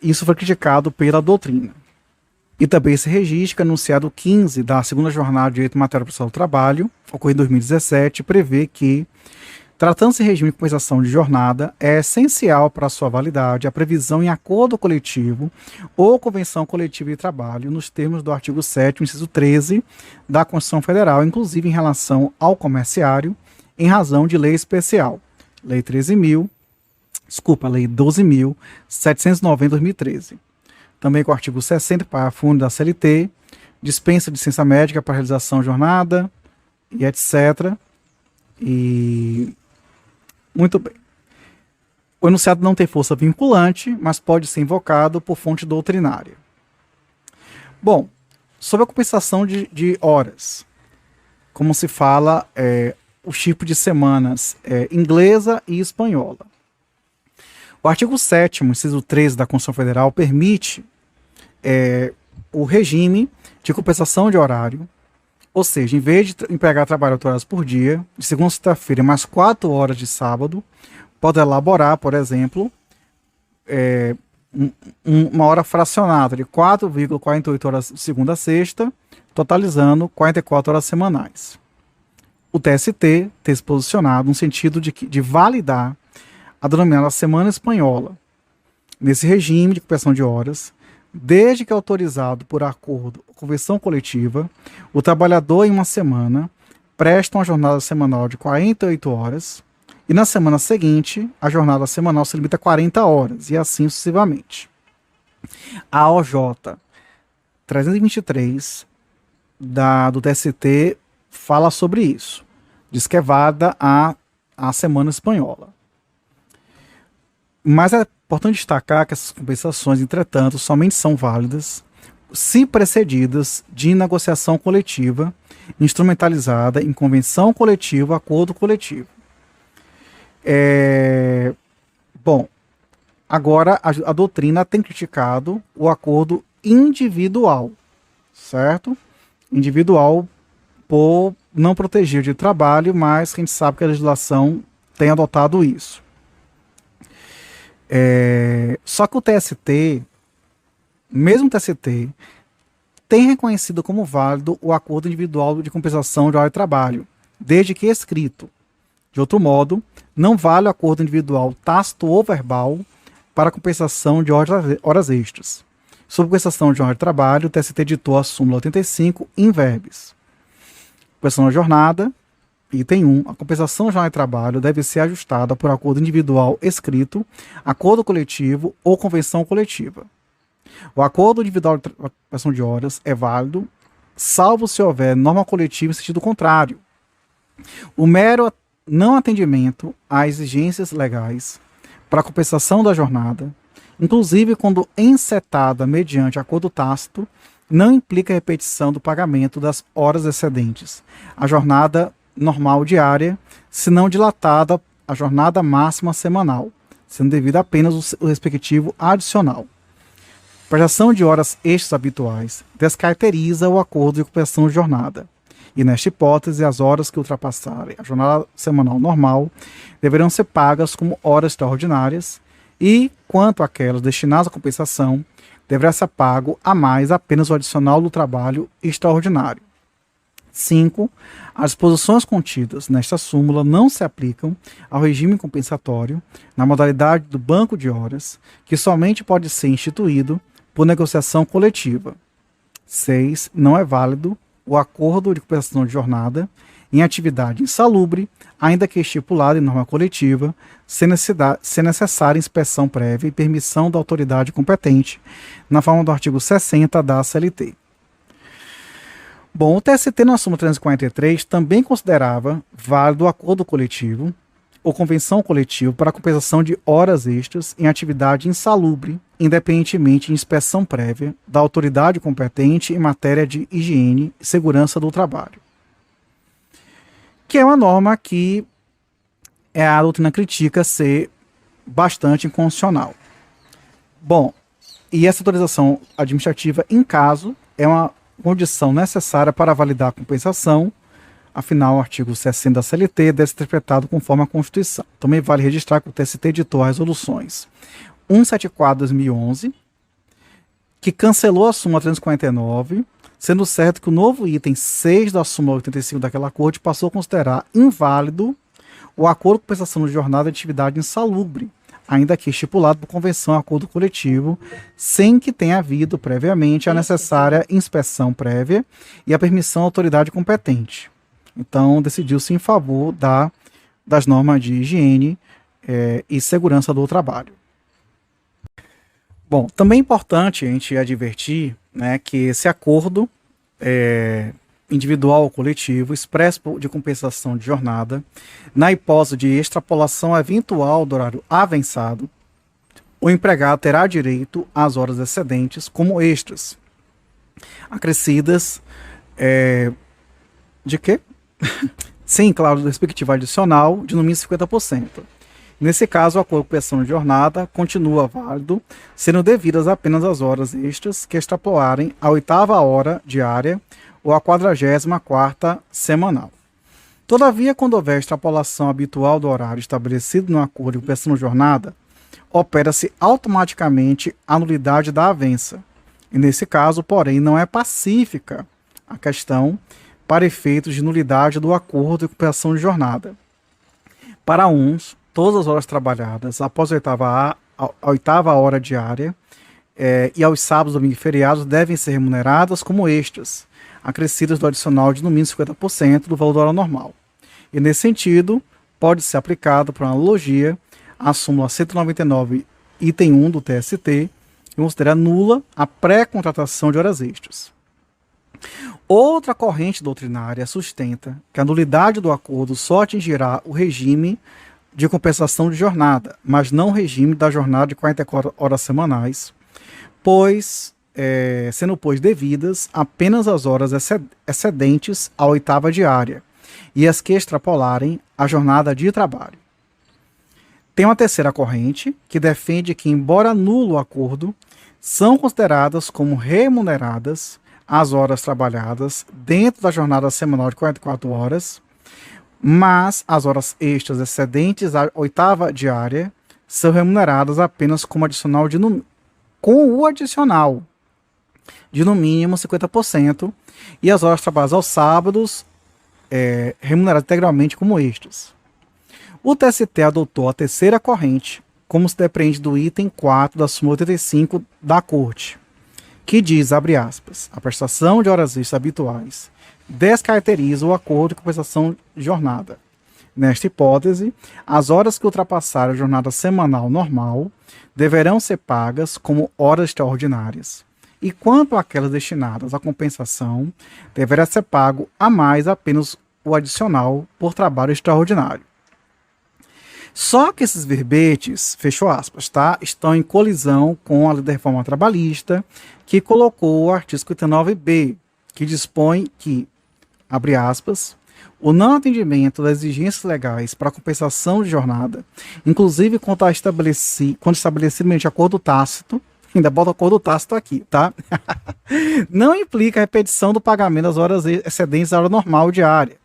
Isso foi criticado pela doutrina. E também esse registro, anunciado 15 da segunda jornada de Direito Material Processual do Trabalho, ocorrido em 2017, prevê que, tratando-se de regime de compensação de jornada, é essencial para a sua validade a previsão em acordo coletivo ou convenção coletiva de trabalho nos termos do artigo 7º, inciso 13 da Constituição Federal, inclusive em relação ao comerciário, em razão de lei especial, Lei 12.790/2013. Também com o artigo 60, parágrafo único da CLT, dispensa de licença médica para realização de jornada, e etc. Muito bem. O enunciado não tem força vinculante, mas pode ser invocado por fonte doutrinária. Bom, sobre a compensação de horas, como se fala, os tipos de semanas inglesa e espanhola. O artigo 7º, inciso 13 da Constituição Federal, permite o regime de compensação de horário Ou seja, em vez de empregar trabalho 8 horas por dia, de segunda a sexta-feira, mais 4 horas de sábado, pode elaborar, por exemplo, uma hora fracionada de 4,48 horas de segunda a sexta, totalizando 44 horas semanais. O TST tem se posicionado no sentido de validar a denominada Semana Espanhola, nesse regime de compensação de horas, desde que autorizado por acordo ou convenção coletiva, o trabalhador em uma semana presta uma jornada semanal de 48 horas e na semana seguinte a jornada semanal se limita a 40 horas e assim sucessivamente. A OJ 323 do TST fala sobre isso. Diz que é válida a Semana Espanhola. Mas é importante destacar que essas compensações, entretanto, somente são válidas se precedidas de negociação coletiva, instrumentalizada em convenção coletiva, acordo coletivo. Bom, agora a doutrina tem criticado o acordo individual, certo? Individual por não proteger de trabalho, mas a gente sabe que a legislação tem adotado isso. Só que o TST, mesmo o TST, tem reconhecido como válido o acordo individual de compensação de hora de trabalho, desde que escrito. De outro modo, não vale o acordo individual tácito ou verbal para compensação de horas extras. Sobre compensação de hora de trabalho, o TST editou a súmula 85 in verbis. Compensação da jornada, item 1. A compensação da jornada de trabalho deve ser ajustada por acordo individual escrito, acordo coletivo ou convenção coletiva. O acordo individual de compensação de horas é válido, salvo se houver norma coletiva em sentido contrário. O mero não atendimento a exigências legais para a compensação da jornada, inclusive quando encetada mediante acordo tácito, não implica repetição do pagamento das horas excedentes, a jornada normal diária, se não dilatada a jornada máxima semanal, sendo devido apenas o respectivo adicional. Prestação de horas extras habituais descaracteriza o acordo de compensação de jornada, e nesta hipótese as horas que ultrapassarem a jornada semanal normal deverão ser pagas como horas extraordinárias e, quanto àquelas destinadas à compensação, deverá ser pago a mais apenas o adicional do trabalho extraordinário. 5. As disposições contidas nesta súmula não se aplicam ao regime compensatório na modalidade do banco de horas, que somente pode ser instituído por negociação coletiva. 6. Não é válido o acordo de compensação de jornada em atividade insalubre, ainda que estipulado em norma coletiva, sem necessária inspeção prévia e permissão da autoridade competente, na forma do artigo 60 da CLT. Bom, o TST na súmula 343 também considerava válido o acordo coletivo ou convenção coletiva para a compensação de horas extras em atividade insalubre, independentemente de inspeção prévia da autoridade competente em matéria de higiene e segurança do trabalho. Que é uma norma que a doutrina critica ser bastante inconstitucional. Bom, e essa autorização administrativa, em caso, é uma condição necessária para validar a compensação. Afinal, o artigo 60 da CLT deve ser interpretado conforme a Constituição. Também vale registrar que o TST editou as resoluções 174/2011, que cancelou a súmula 349, sendo certo que o novo item 6 da súmula 85 daquela corte passou a considerar inválido o acordo de compensação de jornada de atividade insalubre, ainda que estipulado por convenção acordo coletivo, sem que tenha havido previamente a necessária inspeção prévia e a permissão da autoridade competente. Então, decidiu-se em favor das normas de higiene e segurança do trabalho. Bom, também é importante a gente advertir, né, que esse acordo individual ou coletivo expresso de compensação de jornada, na hipótese de extrapolação eventual do horário avançado, o empregado terá direito às horas excedentes como extras, acrescidas de quê? Sem, claro, do respectivo adicional de no mínimo 50%. Nesse caso, o acordo de compensação de jornada continua válido, sendo devidas apenas as horas extras que extrapolarem a 8ª hora diária ou a 44ª semanal. Todavia, quando houver extrapolação habitual do horário estabelecido no acordo de compensação de jornada, opera-se automaticamente a nulidade da avença. E nesse caso, porém, não é pacífica a questão para efeitos de nulidade do acordo de compensação de jornada. Para uns, todas as horas trabalhadas após a oitava hora diária e aos sábados, domingos e feriados devem ser remuneradas como extras, acrescidas do adicional de no mínimo 50% do valor da hora normal. E nesse sentido, pode ser aplicado, por analogia, a súmula 199, item 1 do TST, que considera nula a pré-contratação de horas extras. Outra corrente doutrinária sustenta que a nulidade do acordo só atingirá o regime de compensação de jornada, mas não o regime da jornada de 44 horas semanais, sendo devidas apenas as horas excedentes à oitava diária e as que extrapolarem a jornada de trabalho. Tem uma terceira corrente que defende que, embora nulo o acordo, são consideradas como remuneradas as horas trabalhadas dentro da jornada semanal de 44 horas, mas as horas extras excedentes à oitava diária são remuneradas apenas com o adicional de no mínimo 50%, e as horas trabalhadas aos sábados remuneradas integralmente como extras. O TST adotou a terceira corrente, como se depreende do item 4 da súmula 85 da Corte, que diz, abre aspas, a prestação de horas extras habituais descaracteriza o acordo de compensação de jornada. Nesta hipótese, as horas que ultrapassarem a jornada semanal normal deverão ser pagas como horas extraordinárias, e quanto àquelas destinadas à compensação, deverá ser pago a mais apenas o adicional por trabalho extraordinário. Só que esses verbetes, fecho aspas, tá, estão em colisão com a lei da reforma trabalhista, que colocou o artigo 59b, que dispõe que, abre aspas, o não atendimento das exigências legais para compensação de jornada, inclusive quando estabelecido mediante acordo tácito, ainda bota acordo tácito aqui, tá? Não implica a repetição do pagamento das horas excedentes à hora normal diária,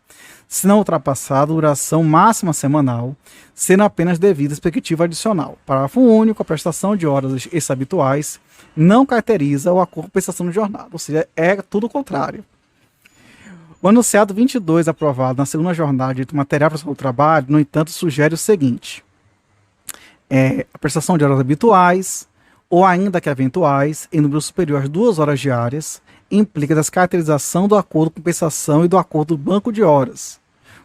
se não ultrapassar a duração máxima semanal, sendo apenas devida perspectiva adicional. Parágrafo único, a prestação de horas extras habituais não caracteriza o acordo de compensação de jornada, ou seja, é tudo o contrário. O enunciado 22, aprovado na segunda jornada de material para o trabalho, no entanto, sugere o seguinte: a prestação de horas habituais, ou ainda que eventuais, em número superior às 2 horas diárias, implica a descaracterização do acordo de compensação e do acordo do banco de horas,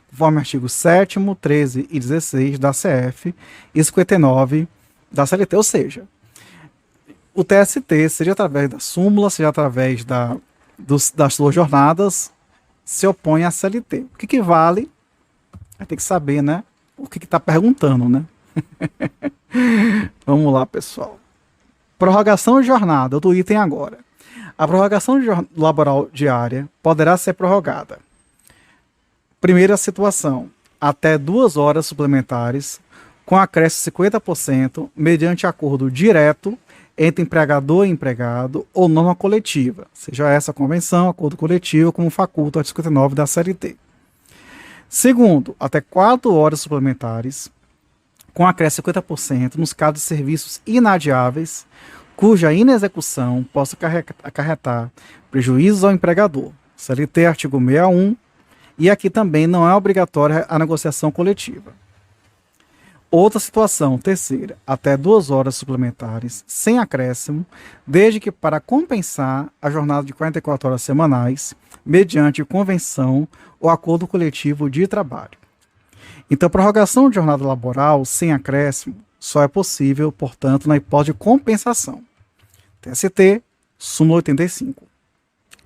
conforme artigos 7º, 13 e 16 da CF e 59 da CLT, ou seja, o TST, seja através da súmula, seja através das suas jornadas, se opõe à CLT. O que vale? Vai ter que saber, né? O que está perguntando, né? Vamos lá, pessoal. Prorrogação de jornada, outro item agora. A prorrogação laboral diária poderá ser prorrogada. Primeira situação, até 2 horas suplementares, com acréscimo de 50%, mediante acordo direto entre empregador e empregado ou norma coletiva, seja essa convenção, acordo coletivo, como faculta o artigo 59 da CLT. Segundo, até 4 horas suplementares, com acréscimo de 50% nos casos de serviços inadiáveis, cuja inexecução possa acarretar prejuízos ao empregador. CLT, artigo 61, e aqui também não é obrigatória a negociação coletiva. Outra situação, terceira, até 2 horas suplementares, sem acréscimo, desde que para compensar a jornada de 44 horas semanais, mediante convenção ou acordo coletivo de trabalho. Então, a prorrogação de jornada laboral sem acréscimo só é possível, portanto, na hipótese de compensação. TST, súmula 85.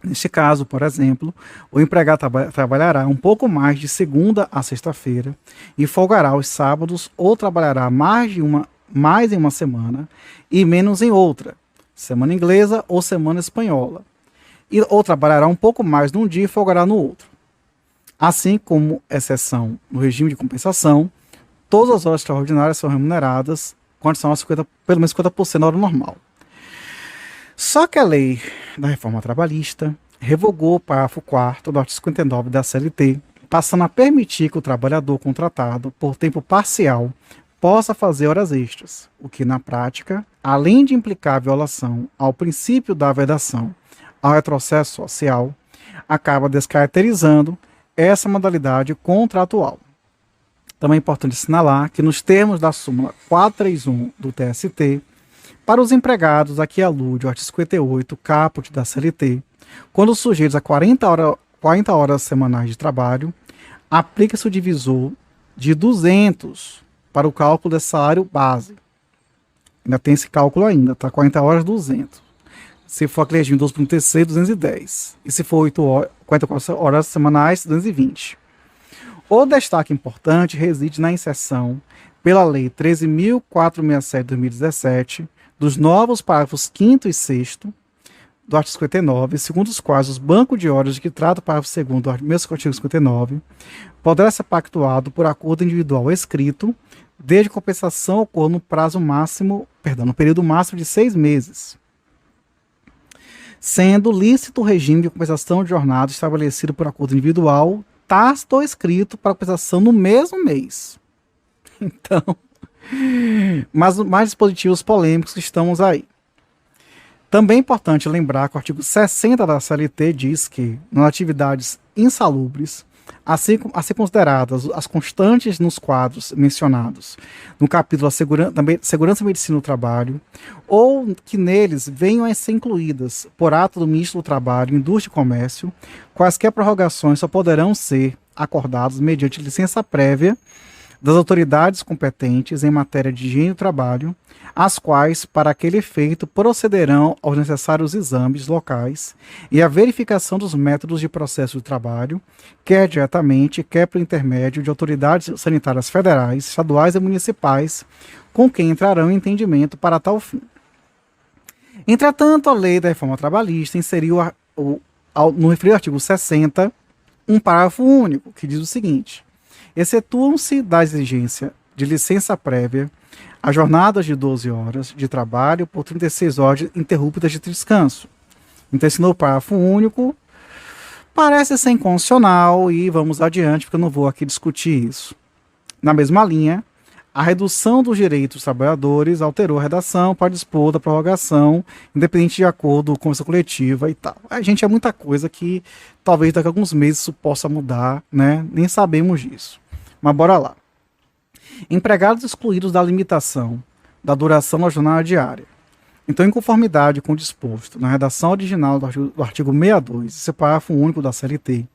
Neste caso, por exemplo, o empregado trabalhará um pouco mais de segunda a sexta-feira e folgará aos sábados, ou trabalhará mais em uma semana e menos em outra, semana inglesa ou semana espanhola, ou trabalhará um pouco mais num dia e folgará no outro. Assim como exceção no regime de compensação, todas as horas extraordinárias são remuneradas com adição a pelo menos 50% da hora normal. Só que a lei da reforma trabalhista revogou o parágrafo 4º do artigo 59 da CLT, passando a permitir que o trabalhador contratado por tempo parcial possa fazer horas extras, o que na prática, além de implicar violação ao princípio da vedação ao retrocesso social, acaba descaracterizando essa modalidade contratual. Também é importante assinalar que nos termos da súmula 431 do TST, para os empregados a que alude o artigo 58, caput da CLT, quando sujeitos a 40 horas semanais de trabalho, aplica-se o divisor de 200 para o cálculo desse salário base. Ainda tem esse cálculo ainda, tá? 40 horas, 200. Se for aquele regime 12 por 36, 210. E se for 44 horas semanais, 220. O destaque importante reside na inserção, pela Lei 13.467 de 2017, dos novos parágrafos 5º e 6º do artigo 59, segundo os quais os bancos de horas de que trata o parágrafo 2º do mesmo artigo 59 poderá ser pactuado por acordo individual escrito, desde que a compensação ocorra no período máximo de 6 meses, sendo lícito o regime de compensação de jornada estabelecido por acordo individual, tácito ou escrito, para compensação no mesmo mês. Então, mas mais dispositivos polêmicos que estamos aí. Também é importante lembrar que o artigo 60 da CLT diz que, nas atividades insalubres, a ser consideradas as constantes nos quadros mencionados no capítulo da Segurança e Medicina do Trabalho, ou que neles venham a ser incluídas, por ato do Ministro do Trabalho, Indústria e Comércio, quaisquer prorrogações só poderão ser acordadas mediante licença prévia das autoridades competentes em matéria de higiene do trabalho, as quais, para aquele efeito, procederão aos necessários exames locais e à verificação dos métodos de processo de trabalho, quer diretamente, quer por intermédio de autoridades sanitárias federais, estaduais e municipais, com quem entrarão em entendimento para tal fim. Entretanto, a Lei da Reforma Trabalhista inseriu no referido artigo 60 um parágrafo único, que diz o seguinte: excetuam-se da exigência de licença prévia as jornadas de 12 horas de trabalho por 36 horas interruptas de descanso. Então, esse novo parágrafo único parece ser inconstitucional e vamos adiante, porque eu não vou aqui discutir isso. Na mesma linha, a redução dos direitos dos trabalhadores alterou a redação para dispor da prorrogação, independente de acordo com essa coletiva e tal. A gente, é muita coisa que talvez daqui a alguns meses isso possa mudar, né? Nem sabemos disso. Mas bora lá. Empregados excluídos da limitação da duração da jornada diária. Então, em conformidade com o disposto na redação original do artigo 62, esse parágrafo único da CLT,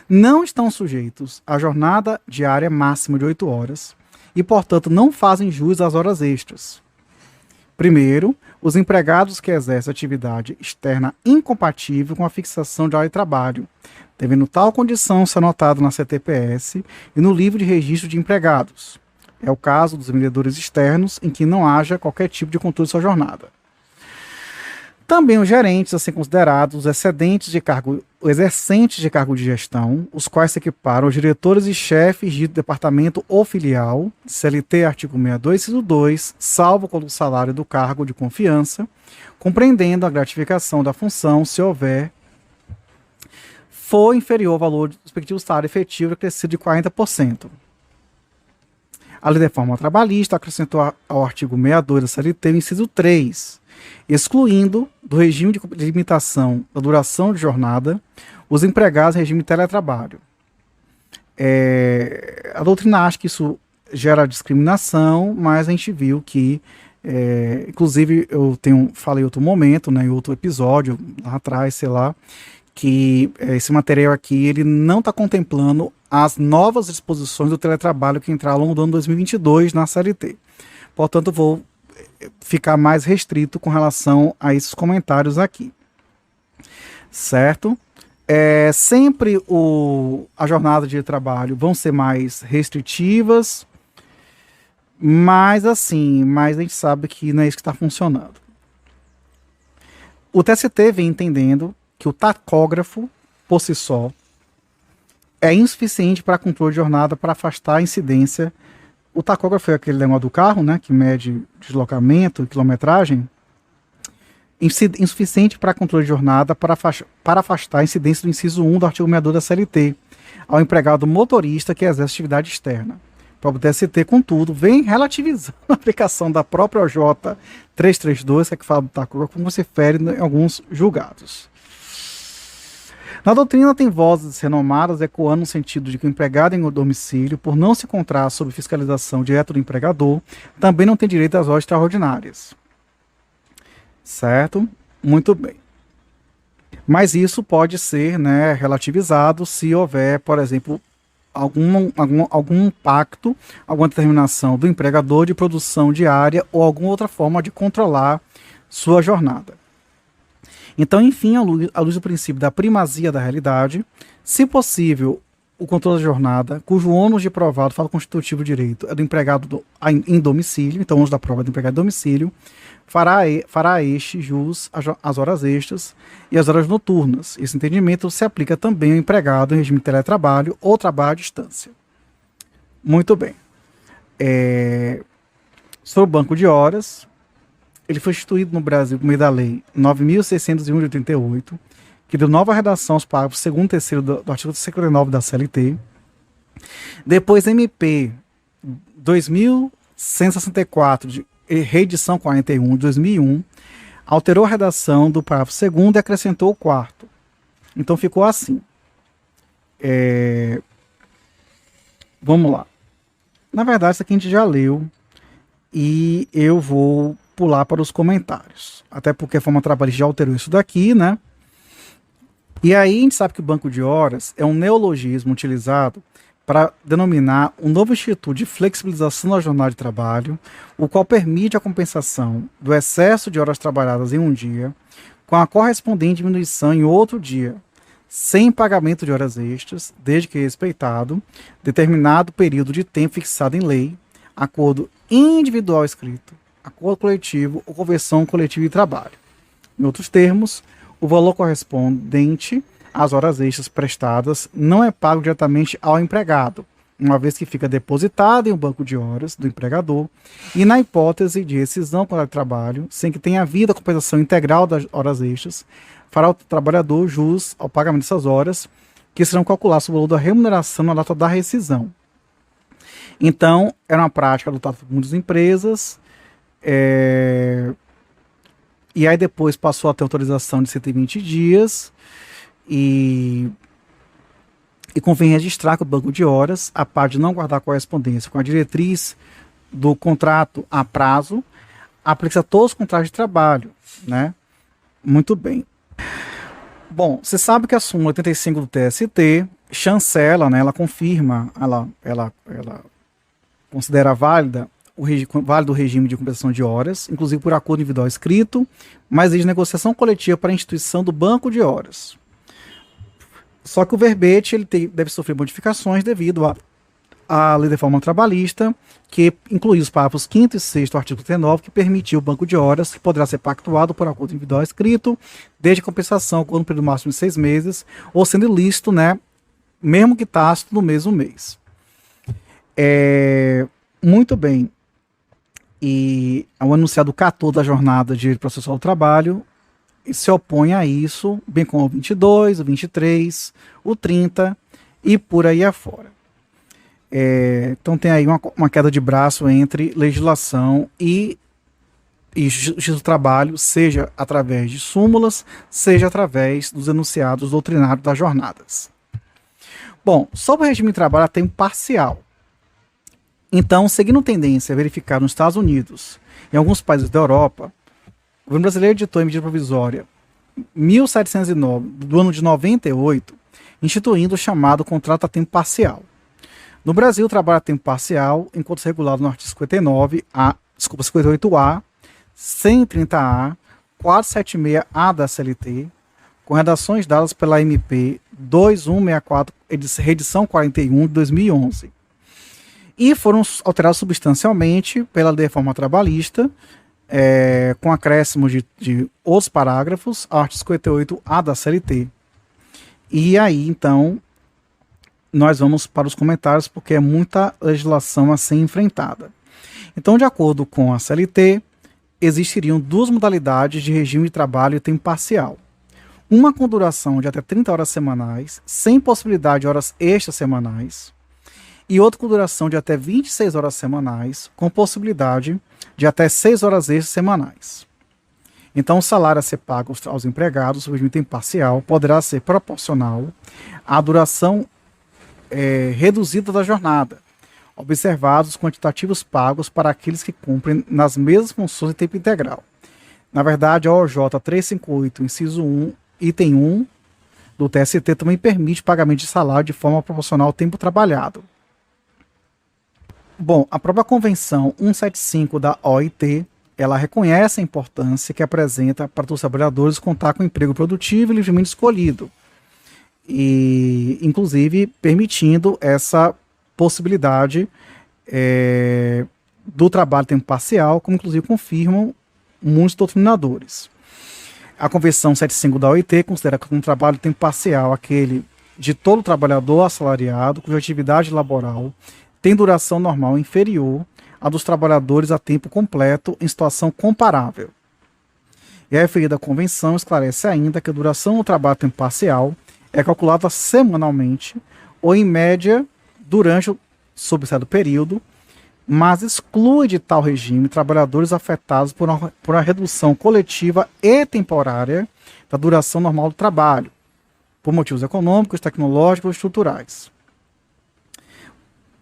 não estão sujeitos à jornada diária máxima de 8 horas e, portanto, não fazem jus às horas extras. Primeiro, os empregados que exercem atividade externa incompatível com a fixação de hora de trabalho, devendo tal condição ser anotada na CTPS e no livro de registro de empregados. É o caso dos vendedores externos, em que não haja qualquer tipo de controle de sua jornada. Também os gerentes a ser considerados os exercentes de cargo de gestão, os quais se equiparam aos diretores e chefes de departamento ou filial, CLT artigo 62, inciso 2, salvo quando o salário do cargo de confiança, compreendendo a gratificação da função, se houver, for inferior ao valor do respectivo salário efetivo acrescido de 40%. A Lei da Reforma Trabalhista acrescentou ao artigo 62 da CLT o inciso 3, excluindo do regime de limitação da duração de jornada os empregados em regime de teletrabalho. A doutrina acha que isso gera discriminação, mas a gente viu que, inclusive eu falei em outro momento, né, em outro episódio, lá atrás, sei lá, que esse material aqui ele não está contemplando as novas disposições do teletrabalho que entraram ao longo do ano 2022 na CLT. Portanto, vou ficar mais restrito com relação a esses comentários aqui. Certo? Sempre a jornada de trabalho vão ser mais restritivas, mas a gente sabe que não é isso que está funcionando. O TST vem entendendo que o tacógrafo, por si só, é insuficiente para controle de jornada para afastar a incidência. O tacógrafo é aquele negócio do carro, né, que mede deslocamento e quilometragem. insuficiente para controle de jornada para afastar a incidência do inciso 1 do artigo 62 da CLT ao empregado motorista que exerce atividade externa. O próprio TST, contudo, vem relativizando a aplicação da própria OJ 332, que é que fala do TACURA, como se refere em alguns julgados. Na doutrina tem vozes renomadas ecoando no sentido de que o empregado em domicílio, por não se encontrar sob fiscalização direta do empregador, também não tem direito às horas extraordinárias. Certo? Muito bem. Mas isso pode ser, né, relativizado se houver, por exemplo, algum pacto, alguma determinação do empregador de produção diária ou alguma outra forma de controlar sua jornada. Então, enfim, à luz do princípio da primazia da realidade, se possível, o controle da jornada, cujo ônus de provado, fala constitutivo de direito, é do empregado em domicílio, então o ônus da prova é do empregado em domicílio, fará este jus às horas extras e às horas noturnas. Esse entendimento se aplica também ao empregado em regime de teletrabalho ou trabalho à distância. Muito bem. Sobre o banco de horas, ele foi instituído no Brasil por meio da Lei 9.601 de 88, que deu nova redação aos parágrafos 2º e 3º do artigo 59 da CLT. Depois, MP 2164, de reedição 41 de 2001, alterou a redação do parágrafo 2º e acrescentou o 4º. Então ficou assim. Vamos lá. Na verdade, isso aqui a gente já leu e eu vou pular para os comentários. Até porque a forma trabalhista já alterou isso daqui, né? E aí a gente sabe que o banco de horas é um neologismo utilizado para denominar um novo instituto de flexibilização da jornada de trabalho, o qual permite a compensação do excesso de horas trabalhadas em um dia, com a correspondente diminuição em outro dia, sem pagamento de horas extras, desde que respeitado determinado período de tempo fixado em lei, acordo individual escrito, acordo coletivo ou convenção coletiva de trabalho. Em outros termos, o valor correspondente às horas extras prestadas não é pago diretamente ao empregado, uma vez que fica depositado em um banco de horas do empregador e, na hipótese de rescisão do contrato de trabalho, sem que tenha havido a compensação integral das horas extras, fará o trabalhador jus ao pagamento dessas horas, que serão calculadas sobre o valor da remuneração na data da rescisão. Então, era uma prática adotada por muitas empresas, e aí depois passou a ter autorização de 120 dias, e convém registrar que o banco de horas, a parte de não guardar correspondência com a diretriz do contrato a prazo, aplica-se a todos os contratos de trabalho, né? Muito bem. Bom, você sabe que a súmula 85 do TST chancela, né? Ela confirma, ela considera válido o regime de compensação de horas, inclusive por acordo individual escrito, mas exige negociação coletiva para a instituição do banco de horas. Só que o verbete deve sofrer modificações devido à Lei de Reforma Trabalhista, que inclui os parágrafos 5º e 6º do artigo 39, que permitiu o banco de horas, que poderá ser pactuado por acordo individual escrito, desde a compensação com um período máximo de 6 meses, ou sendo ilícito, né, mesmo que tácito no mesmo mês. Muito bem. E o enunciado 14 da jornada de direito processual do trabalho se opõe a isso, bem como o 22, o 23, o 30 e por aí afora. Então tem aí uma queda de braço entre legislação e justiça do trabalho, seja através de súmulas, seja através dos enunciados doutrinários das jornadas. Bom, sobre o regime de trabalho a tempo parcial. Então, seguindo tendência verificada nos Estados Unidos e em alguns países da Europa, o governo brasileiro editou em medida provisória 1709 do ano de 98, instituindo o chamado contrato a tempo parcial. No Brasil, o trabalho a tempo parcial encontra-se regulado no artigo 58A, 130A, 476A da CLT, com redações dadas pela MP 2164, reedição 41 de 2011. E foram alterados substancialmente pela Lei de Reforma Trabalhista, com acréscimos de outros parágrafos ao artigo 58A da CLT. E aí, então, nós vamos para os comentários, porque é muita legislação a ser enfrentada. Então, de acordo com a CLT, existiriam duas modalidades de regime de trabalho em tempo parcial. Uma com duração de até 30 horas semanais, sem possibilidade de horas extras semanais, e outra com duração de até 26 horas semanais, com possibilidade de até 6 horas extras semanais. Então, o salário a ser pago aos empregados, no regime tempo parcial, poderá ser proporcional à duração reduzida da jornada, observados os quantitativos pagos para aqueles que cumprem nas mesmas funções em tempo integral. Na verdade, a OJ 358, inciso 1, item 1 do TST também permite pagamento de salário de forma proporcional ao tempo trabalhado. Bom, a própria Convenção 175 da OIT, ela reconhece a importância que apresenta para os trabalhadores contar com um emprego produtivo e livremente escolhido, e inclusive permitindo essa possibilidade do trabalho tempo parcial, como inclusive confirmam muitos doutrinadores. A Convenção 75 da OIT considera que um trabalho tempo parcial aquele de todo trabalhador assalariado cuja atividade laboral tem duração normal inferior à dos trabalhadores a tempo completo em situação comparável. E a referida convenção esclarece ainda que a duração do trabalho tempo parcial é calculada semanalmente ou em média durante o subsidiado período, mas exclui de tal regime trabalhadores afetados por uma redução coletiva e temporária da duração normal do trabalho, por motivos econômicos, tecnológicos ou estruturais.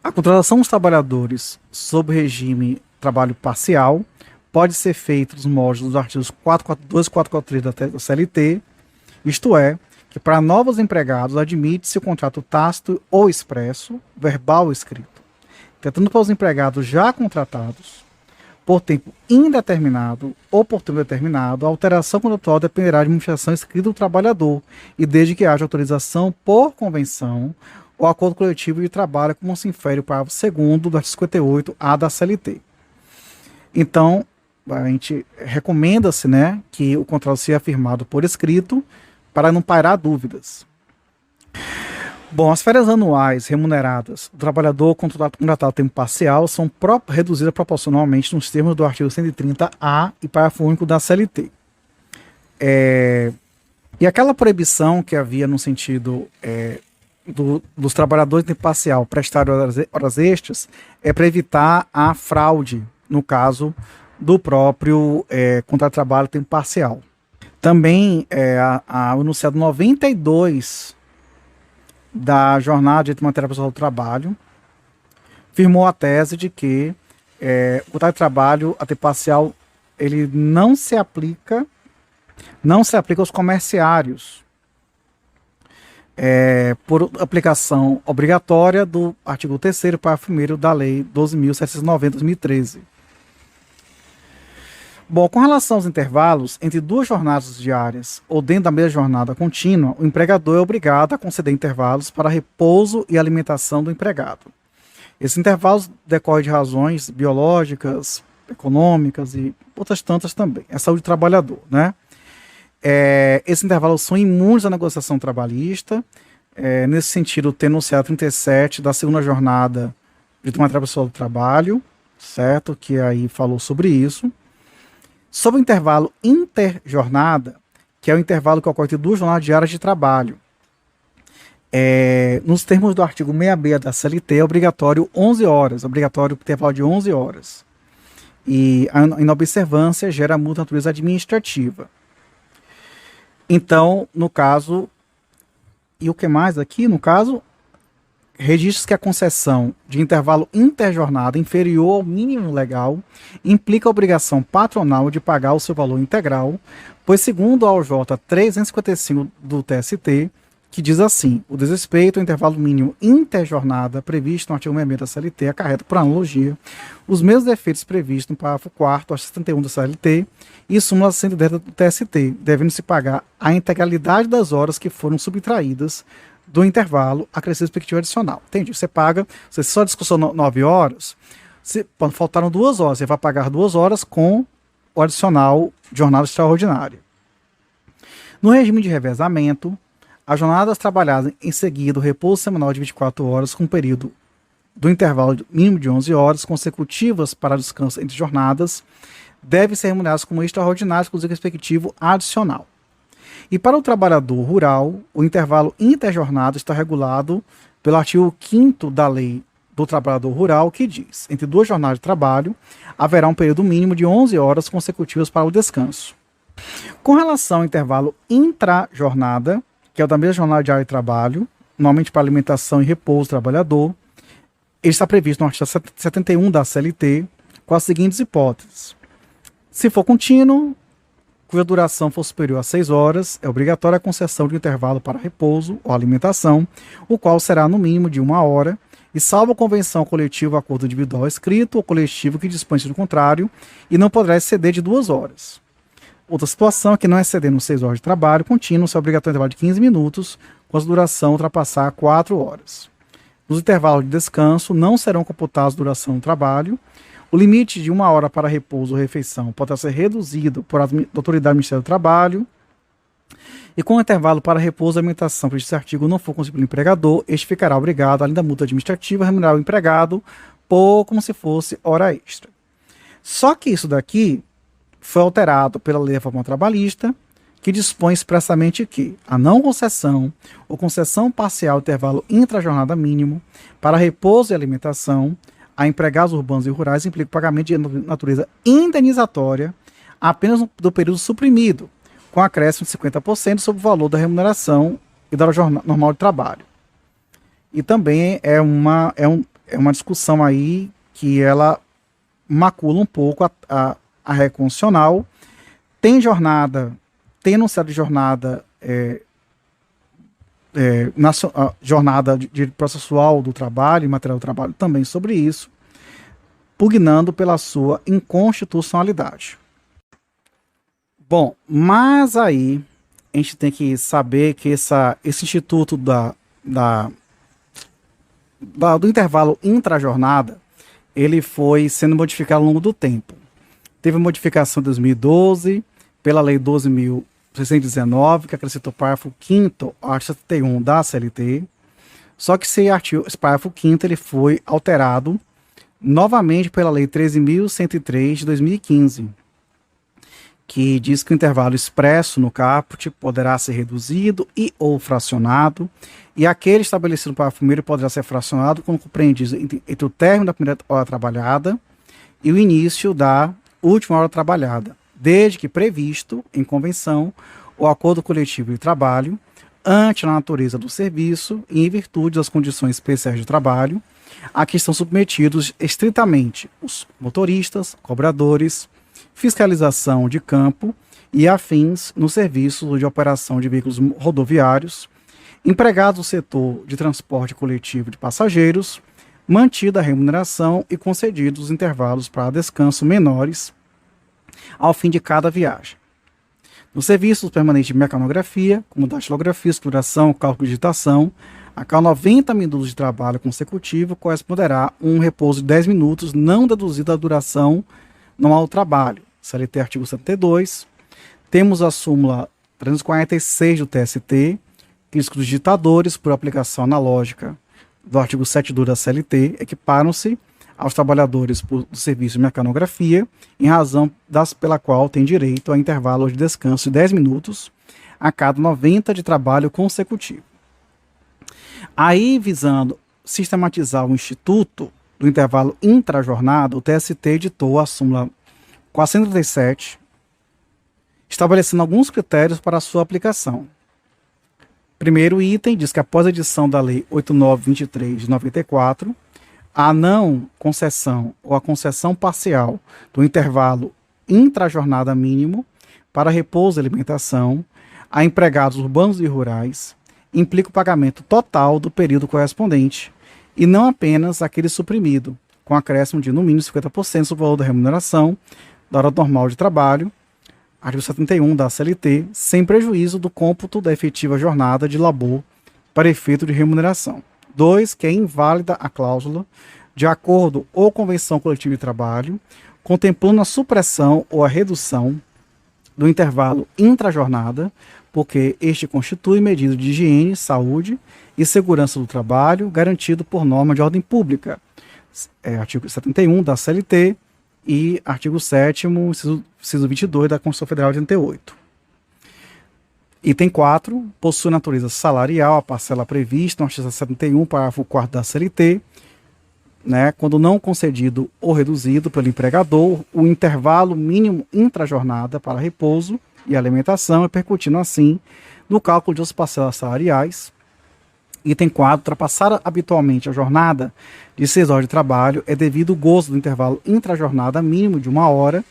A contratação dos trabalhadores sob regime trabalho parcial pode ser feita nos moldes dos artigos 442 e 443 da CLT, isto é, que para novos empregados admite-se o contrato tácito ou expresso, verbal ou escrito. Tentando para os empregados já contratados, por tempo indeterminado ou por tempo determinado, a alteração contratual dependerá de manifestação escrita do trabalhador e desde que haja autorização por convenção ou acordo coletivo de trabalho, como se infere o parágrafo 2º do artigo 58A da CLT. Então, a gente recomenda-se, né, que o contrato seja firmado por escrito para não pairar dúvidas. Bom, as férias anuais remuneradas do trabalhador contratado a tempo parcial são reduzidas proporcionalmente nos termos do artigo 130A e parágrafo único da CLT. E aquela proibição que havia no sentido dos trabalhadores de tempo parcial prestarem horas extras é para evitar a fraude, no caso do próprio contrato de trabalho tempo parcial. Também o enunciado 92 da Jornada de Matéria Pessoal do Trabalho firmou a tese de que o contrato de trabalho a tempo parcial ele não se aplica aos comerciários, por aplicação obrigatória do artigo 3º, parágrafo 1º da Lei 12.790 de 2013. Bom, com relação aos intervalos entre duas jornadas diárias ou dentro da mesma jornada contínua, o empregador é obrigado a conceder intervalos para repouso e alimentação do empregado. Esses intervalos decorrem de razões biológicas, econômicas e outras tantas também. É a saúde do trabalhador, né? Esses intervalos são imunes à negociação trabalhista. Nesse sentido, tem enunciado 37 da segunda jornada de matéria pessoal do trabalho, certo? Que aí falou sobre isso. Sobre o intervalo interjornada, que é o intervalo que ocorre entre duas jornadas diárias de trabalho. Nos termos do artigo 66 da CLT, é obrigatório 11 horas, obrigatório intervalo de 11 horas. E a inobservância gera multa de natureza administrativa. Então, no caso, e o que mais aqui? No caso, registros que a concessão de intervalo interjornada inferior ao mínimo legal implica a obrigação patronal de pagar o seu valor integral, pois segundo a OJ 355 do TST, que diz assim: o desrespeito ao intervalo mínimo interjornada previsto no artigo 66 da CLT acarreta, por analogia, os mesmos defeitos previstos no parágrafo 4º, artigo 71 da CLT e súmula 110 do TST, devendo-se pagar a integralidade das horas que foram subtraídas do intervalo acrescido respectivo adicional. Entendi? Você paga, você só discussão 9 horas, faltaram 2 horas, você vai pagar 2 horas com o adicional de jornada extraordinária. No regime de revezamento, as jornadas trabalhadas em seguida o repouso semanal de 24 horas com período do intervalo mínimo de 11 horas consecutivas para descanso entre jornadas devem ser remunerados como extraordinários com o respectivo adicional. E para o trabalhador rural, o intervalo interjornada está regulado pelo artigo 5º da Lei do Trabalhador Rural, que diz: entre duas jornadas de trabalho, haverá um período mínimo de 11 horas consecutivas para o descanso. Com relação ao intervalo intrajornada, que é o da mesma jornada diária de trabalho, normalmente para alimentação e repouso do trabalhador, ele está previsto no artigo 71 da CLT, com as seguintes hipóteses. Se for contínuo, cuja duração for superior a 6 horas, é obrigatória a concessão de um intervalo para repouso ou alimentação, o qual será no mínimo de 1 hora, e salvo convenção coletiva ou acordo individual escrito ou coletivo que dispense do contrário, e não poderá exceder de 2 horas. Outra situação é que não excedendo 6 horas de trabalho contínuo, será obrigatório intervalo de 15 minutos, com a duração ultrapassar 4 horas. Nos intervalos de descanso não serão computados a duração do trabalho. O limite de 1 hora para repouso ou refeição pode ser reduzido por autoridade do Ministério do Trabalho. E com o intervalo para repouso e alimentação, por este artigo não for concedido pelo empregador, este ficará obrigado, além da multa administrativa, a remunerar o empregado como se fosse hora extra. Só que isso daqui foi alterado pela Lei da Reforma Trabalhista, que dispõe expressamente que a não concessão ou concessão parcial de intervalo intrajornada mínimo para repouso e alimentação a empregados urbanos e rurais implica o pagamento de natureza indenizatória apenas do período suprimido, com acréscimo de 50% sobre o valor da remuneração e da hora normal de trabalho. E também é uma discussão aí que ela macula um pouco a regra constitucional. Tem enunciado de jornada jornada de processual do trabalho e material do trabalho também sobre isso, pugnando pela sua inconstitucionalidade. Bom, mas aí a gente tem que saber que esse instituto do intervalo intrajornada, ele foi sendo modificado ao longo do tempo. Teve modificação em 2012 pela Lei 12.619, que acrescentou o parágrafo 5º ao artigo 71 da CLT. Só que esse parágrafo 5º ele foi alterado novamente pela Lei 13.103 de 2015, que diz que o intervalo expresso no caput poderá ser reduzido e ou fracionado, e aquele estabelecido no parágrafo 1º poderá ser fracionado quando compreendido entre o término da primeira hora trabalhada e o início da última hora trabalhada, desde que previsto em convenção ou acordo coletivo de trabalho, ante a natureza do serviço e em virtude das condições especiais de trabalho, a que estão submetidos estritamente os motoristas, cobradores, fiscalização de campo e afins no serviço de operação de veículos rodoviários, empregados do setor de transporte coletivo de passageiros, mantida a remuneração e concedidos os intervalos para descanso menores ao fim de cada viagem. Nos serviços permanentes de mecanografia, como datilografia, escrituração, cálculo e digitação, a cada 90 minutos de trabalho consecutivo corresponderá um repouso de 10 minutos, não deduzido da duração normal do trabalho. CLT artigo 72. Temos a súmula 346 do TST, que diz que os digitadores, por aplicação analógica do artigo 72 da CLT, equiparam-se aos trabalhadores do serviço de mecanografia, em razão pela qual tem direito a intervalo de descanso de 10 minutos a cada 90 de trabalho consecutivo. Aí, visando sistematizar o instituto do intervalo intrajornada, o TST editou a súmula 437, estabelecendo alguns critérios para a sua aplicação. Primeiro item diz que após a edição da Lei 8923 de 94, a não concessão ou a concessão parcial do intervalo intrajornada mínimo para repouso e alimentação a empregados urbanos e rurais implica o pagamento total do período correspondente e não apenas aquele suprimido, com acréscimo de no mínimo 50% sobre o valor da remuneração da hora normal de trabalho, artigo 71 da CLT, sem prejuízo do cômputo da efetiva jornada de labor para efeito de remuneração. 2. Que é inválida a cláusula de acordo ou convenção coletiva de trabalho, contemplando a supressão ou a redução do intervalo intrajornada porque este constitui medida de higiene, saúde e segurança do trabalho garantido por norma de ordem pública. Artigo 71 da CLT e artigo 7º, inciso 22 da Constituição Federal de 88. Item 4, possui natureza salarial a parcela prevista no artigo 71, parágrafo 4º da CLT, quando não concedido ou reduzido pelo empregador, o intervalo mínimo intrajornada para repouso e alimentação, repercutindo assim no cálculo de suas parcelas salariais. Item 4, ultrapassar habitualmente a jornada de 6 horas de trabalho é devido ao gozo do intervalo intrajornada mínimo de 1 hora,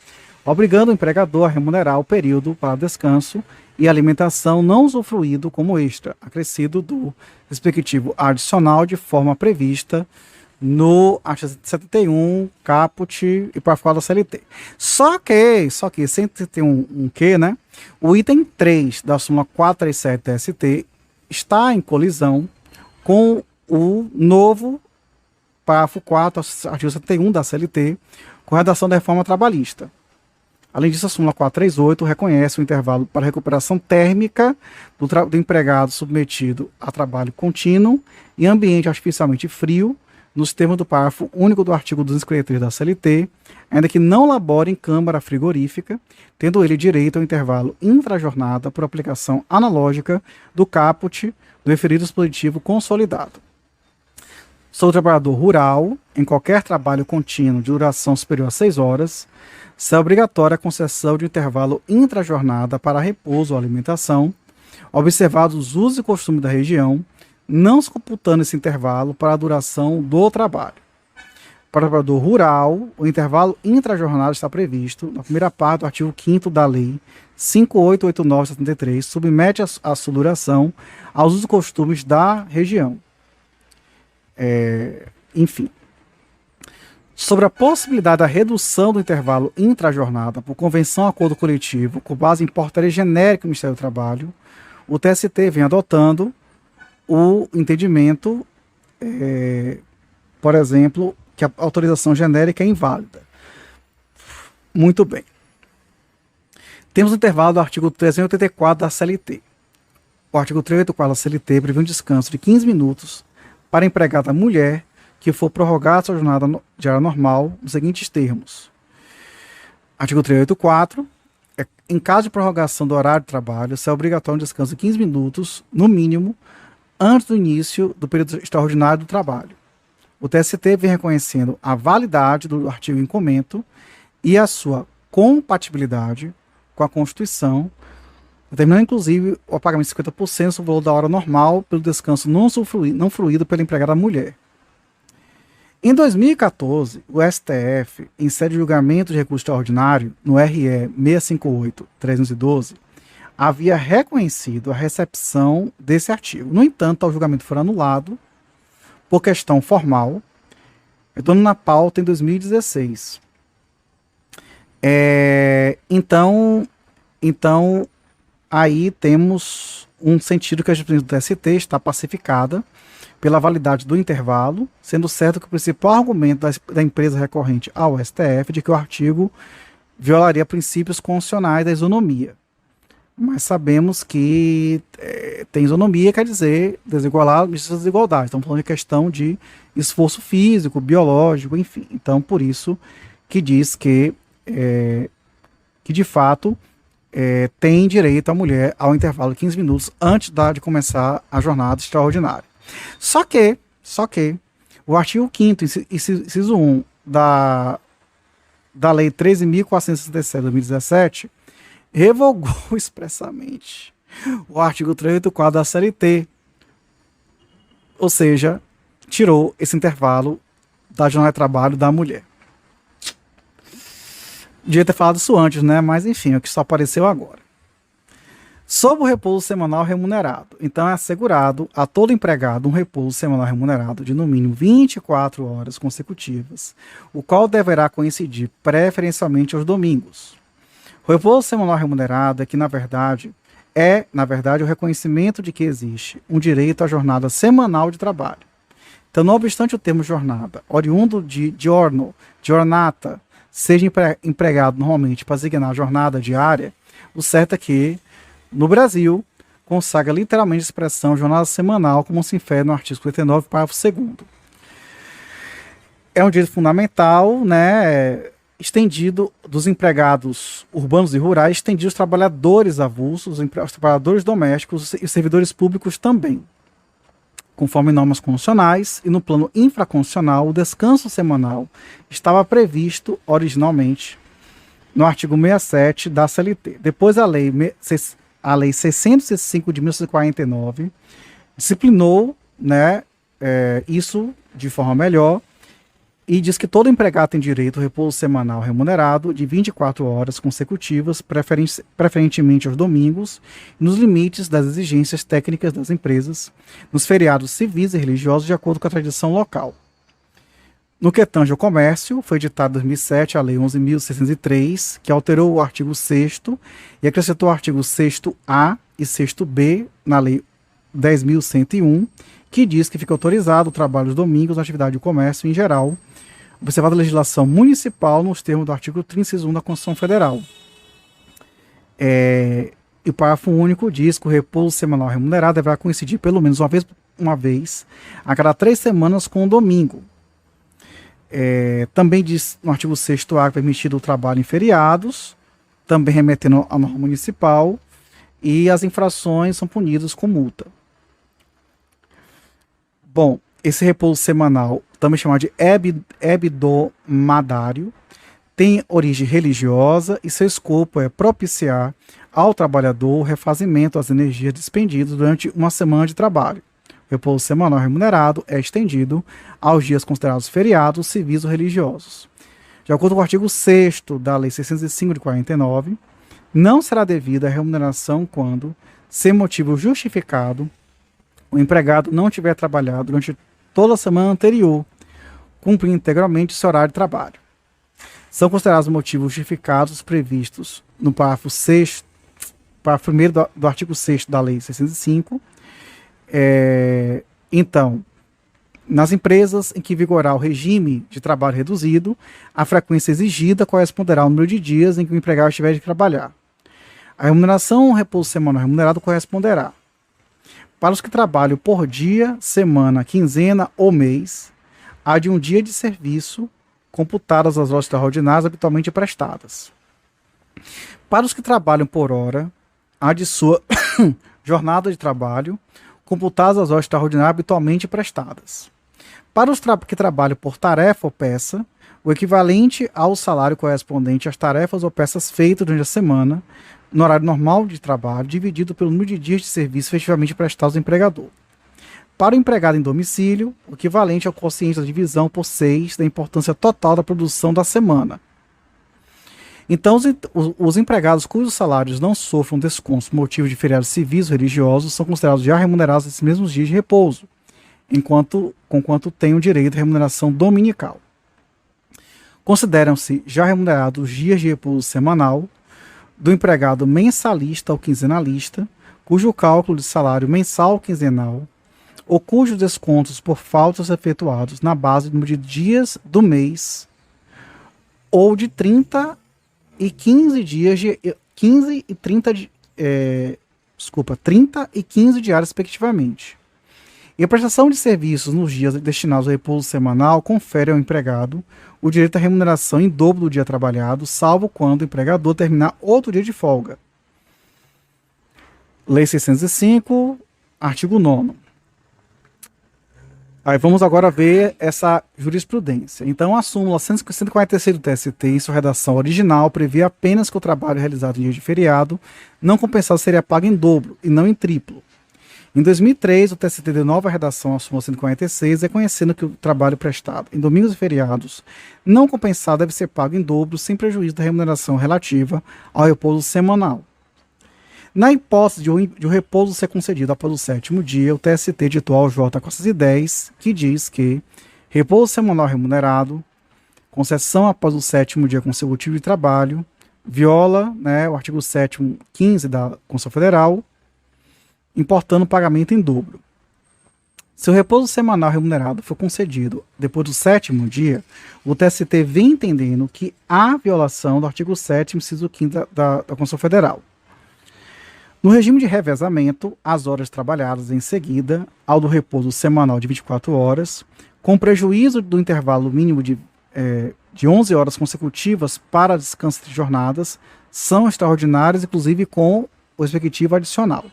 obrigando o empregador a remunerar o período para descanso e alimentação não usufruído como extra, acrescido do respectivo adicional de forma prevista no artigo 71, caput e parágrafo 4 da CLT. Só que, sem ter um que, o item 3 da súmula 437 da ST está em colisão com o novo parágrafo 4, artigo 71 da CLT, com a redação da reforma trabalhista. Além disso, a súmula 438 reconhece o intervalo para recuperação térmica do empregado submetido a trabalho contínuo em ambiente artificialmente frio, nos termos do parágrafo único do artigo 253 da CLT, ainda que não labore em câmara frigorífica, tendo ele direito ao intervalo intrajornada por aplicação analógica do caput do referido dispositivo consolidado. Sou trabalhador rural, em qualquer trabalho contínuo de duração superior a 6 horas, será obrigatória a concessão de intervalo intrajornada para repouso ou alimentação, observados os usos e costumes da região, não se computando esse intervalo para a duração do trabalho. Para o trabalhador rural, o intervalo intrajornada está previsto na primeira parte do artigo 5º da Lei 5889/73, submete a sua duração aos usos e costumes da região. Enfim. Sobre a possibilidade da redução do intervalo intrajornada por convenção ou acordo coletivo com base em portaria genérica do Ministério do Trabalho, o TST vem adotando o entendimento, por exemplo, que a autorização genérica é inválida. Muito bem. Temos o intervalo do artigo 384 da CLT. O artigo 384 da CLT prevê um descanso de 15 minutos para a empregada mulher que for prorrogada sua jornada diária normal nos seguintes termos. Artigo 384. Em caso de prorrogação do horário de trabalho, será obrigatório um descanso de 15 minutos, no mínimo, antes do início do período extraordinário do trabalho. O TST vem reconhecendo a validade do artigo em comento e a sua compatibilidade com a Constituição, determinando inclusive o pagamento de 50% do valor da hora normal pelo descanso não fruído pela empregada mulher. Em 2014, o STF, em sede de julgamento de recurso extraordinário, no RE 658/312, havia reconhecido a recepção desse artigo. No entanto, o julgamento foi anulado por questão formal, retornando na pauta em 2016. Então, aí temos um sentido que a jurisprudência do TST está pacificada pela validade do intervalo, sendo certo que o principal argumento da empresa recorrente ao STF de que o artigo violaria princípios constitucionais da isonomia. Mas sabemos que tem isonomia, quer dizer desigualar desigualdade. Estamos falando de questão de esforço físico, biológico, enfim. Então, por isso que diz que de fato tem direito a mulher ao intervalo de 15 minutos antes de começar a jornada extraordinária. Só que o artigo 5º, inciso 1 da Lei 13.467 de 2017, revogou expressamente o artigo 384 da CLT, ou seja, tirou esse intervalo da jornada de trabalho da mulher. Devia ter falado isso antes, mas enfim, é o que só apareceu agora. Sobre o repouso semanal remunerado, então é assegurado a todo empregado um repouso semanal remunerado de no mínimo 24 horas consecutivas, o qual deverá coincidir preferencialmente aos domingos. O repouso semanal remunerado é que, na verdade, o reconhecimento de que existe um direito à jornada semanal de trabalho. Então, não obstante o termo jornada, oriundo de giorno, giornata, seja empregado normalmente para designar a jornada diária, o certo é que, no Brasil, consagra literalmente a expressão jornada semanal, como se infere no artigo 59, parágrafo 2º. É um direito fundamental, né, estendido dos empregados urbanos e rurais, estendido aos trabalhadores avulsos, aos trabalhadores domésticos e servidores públicos também. Conforme normas constitucionais e no plano infraconstitucional, o descanso semanal estava previsto originalmente no artigo 67 da CLT. Depois a lei 605 de 1949 disciplinou, né, isso de forma melhor e diz que todo empregado tem direito ao repouso semanal remunerado de 24 horas consecutivas, preferentemente aos domingos, nos limites das exigências técnicas das empresas, nos feriados civis e religiosos, de acordo com a tradição local. No que tange ao comércio, foi editada em 2007 a Lei 11.603, que alterou o artigo 6º e acrescentou o artigo 6º-A e 6º-B na Lei 10.101, que diz que fica autorizado o trabalho dos domingos na atividade do comércio em geral, observada a legislação municipal nos termos do artigo 30, inciso 1 da Constituição Federal. E o parágrafo único diz que o repouso semanal remunerado deverá coincidir pelo menos uma vez a cada 3 semanas com o domingo. Também diz no artigo 6º-A que é permitido o trabalho em feriados, também remetendo à norma municipal, e as infrações são punidas com multa. Bom, esse repouso semanal, também chamado de hebdomadário, tem origem religiosa e seu escopo é propiciar ao trabalhador o refazimento das energias despendidas durante uma semana de trabalho. O repouso semanal remunerado é estendido aos dias considerados feriados, civis ou religiosos. De acordo com o artigo 6º da Lei 605 de 49, não será devida a remuneração quando, sem motivo justificado, o empregado não tiver trabalhado durante toda a semana anterior, cumprindo integralmente seu horário de trabalho. São considerados motivos justificados previstos no parágrafo 6º, parágrafo 1º do artigo 6º da Lei 605. Então, nas empresas em que vigorar o regime de trabalho reduzido, a frequência exigida corresponderá ao número de dias em que o empregado estiver de trabalhar. A remuneração ao repouso semanal remunerado corresponderá: para os que trabalham por dia, semana, quinzena ou mês, há de um dia de serviço computadas as horas extraordinárias habitualmente prestadas. Para os que trabalham por hora, há de sua jornada de trabalho computadas as horas extraordinárias habitualmente prestadas. Para os que trabalham por tarefa ou peça, o equivalente ao salário correspondente às tarefas ou peças feitas durante a semana, no horário normal de trabalho, dividido pelo número de dias de serviço efetivamente prestados ao empregador. Para o empregado em domicílio, o equivalente ao quociente da divisão por 6 da importância total da produção da semana. Então, os empregados cujos salários não sofram descontos por motivo de feriados civis ou religiosos são considerados já remunerados nesses mesmos dias de repouso, conquanto tenham direito à remuneração dominical. Consideram-se já remunerados os dias de repouso semanal do empregado mensalista ou quinzenalista, cujo cálculo de salário mensal ou quinzenal, ou cujos descontos por faltas efetuados na base do número de dias do mês, ou de 30 e 15 dias de 15 e 30 e 15 diários respectivamente. E a prestação de serviços nos dias destinados ao repouso semanal confere ao empregado o direito à remuneração em dobro do dia trabalhado, salvo quando o empregador terminar outro dia de folga. Lei 605, artigo 9º. Aí vamos agora ver essa jurisprudência. Então, a súmula 146 do TST, em sua redação original, previa apenas que o trabalho realizado em dia de feriado não compensado seria pago em dobro e não em triplo. Em 2003, o TST deu nova redação à súmula 146, reconhecendo que o trabalho prestado em domingos e feriados não compensado deve ser pago em dobro, sem prejuízo da remuneração relativa ao repouso semanal. Na hipótese de o repouso ser concedido após o 7º dia, o TST editou ao J. 410, que diz que repouso semanal remunerado, concessão após o 7º dia consecutivo de trabalho, viola, o artigo 7º, 15 da Constituição Federal, importando o pagamento em dobro. Se o repouso semanal remunerado for concedido depois do 7º dia, o TST vem entendendo que há violação do artigo 7º, inciso 5 da Constituição Federal. No regime de revezamento, as horas trabalhadas em seguida ao do repouso semanal de 24 horas, com prejuízo do intervalo mínimo de 11 horas consecutivas para descanso de jornadas, são extraordinárias, inclusive com o respectivo adicional.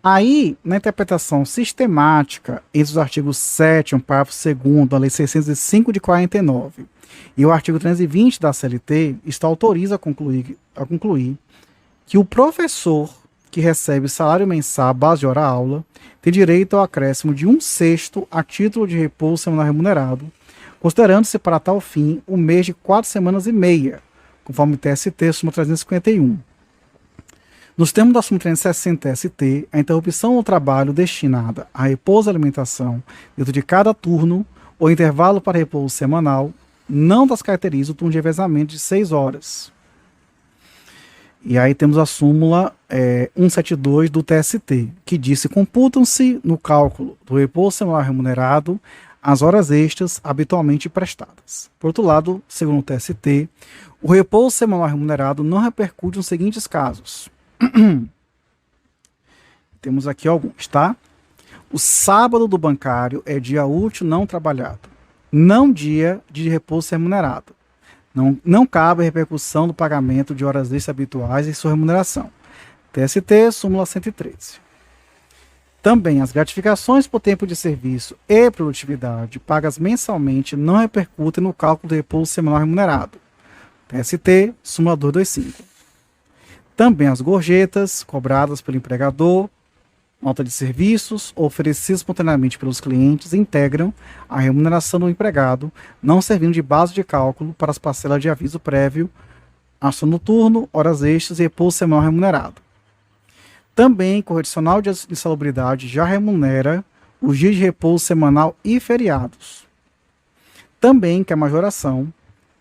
Aí, na interpretação sistemática, entre os artigos 7º, parágrafo 2º da Lei 605 de 49 e o artigo 320 da CLT, está autoriza a concluir que o professor que recebe salário mensal à base de hora-aula tem direito ao acréscimo de 1/6 a título de repouso semanal remunerado, considerando-se para tal fim o mês de 4 semanas e meia, conforme TST, súmula 351. Nos termos da súmula 360 ST, a interrupção do trabalho destinada a repouso e alimentação dentro de cada turno ou intervalo para repouso semanal não descaracteriza o turno de revezamento de 6 horas. E aí temos a súmula 172 do TST, que diz que computam-se no cálculo do repouso semanal remunerado as horas extras habitualmente prestadas. Por outro lado, segundo o TST, o repouso semanal remunerado não repercute nos seguintes casos. Temos aqui alguns, tá? O sábado do bancário é dia útil não trabalhado, não dia de repouso remunerado. Não cabe a repercussão do pagamento de horas extras habituais em sua remuneração. TST, súmula 113. Também as gratificações por tempo de serviço e produtividade pagas mensalmente não repercutem no cálculo do repouso semanal remunerado. TST, súmula 225. Também as gorjetas cobradas pelo empregador, nota de serviços oferecidas espontaneamente pelos clientes integram a remuneração do empregado, não servindo de base de cálculo para as parcelas de aviso prévio, ação noturno, horas extras e repouso semanal remunerado. Também, correcional de insalubridade já remunera os dias de repouso semanal e feriados. Também que a majoração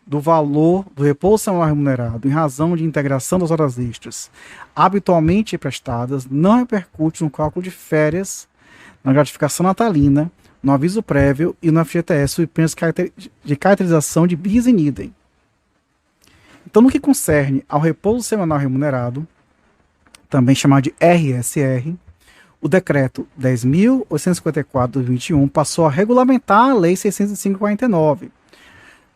do valor do repouso semanal remunerado em razão de integração das horas extras habitualmente prestadas não repercute no cálculo de férias, na gratificação natalina, no aviso prévio e no FGTS sob pena de caracterização de bis in idem. Então, no que concerne ao repouso semanal remunerado, também chamado de RSR, o decreto 10.854/2021 passou a regulamentar a Lei 605/49.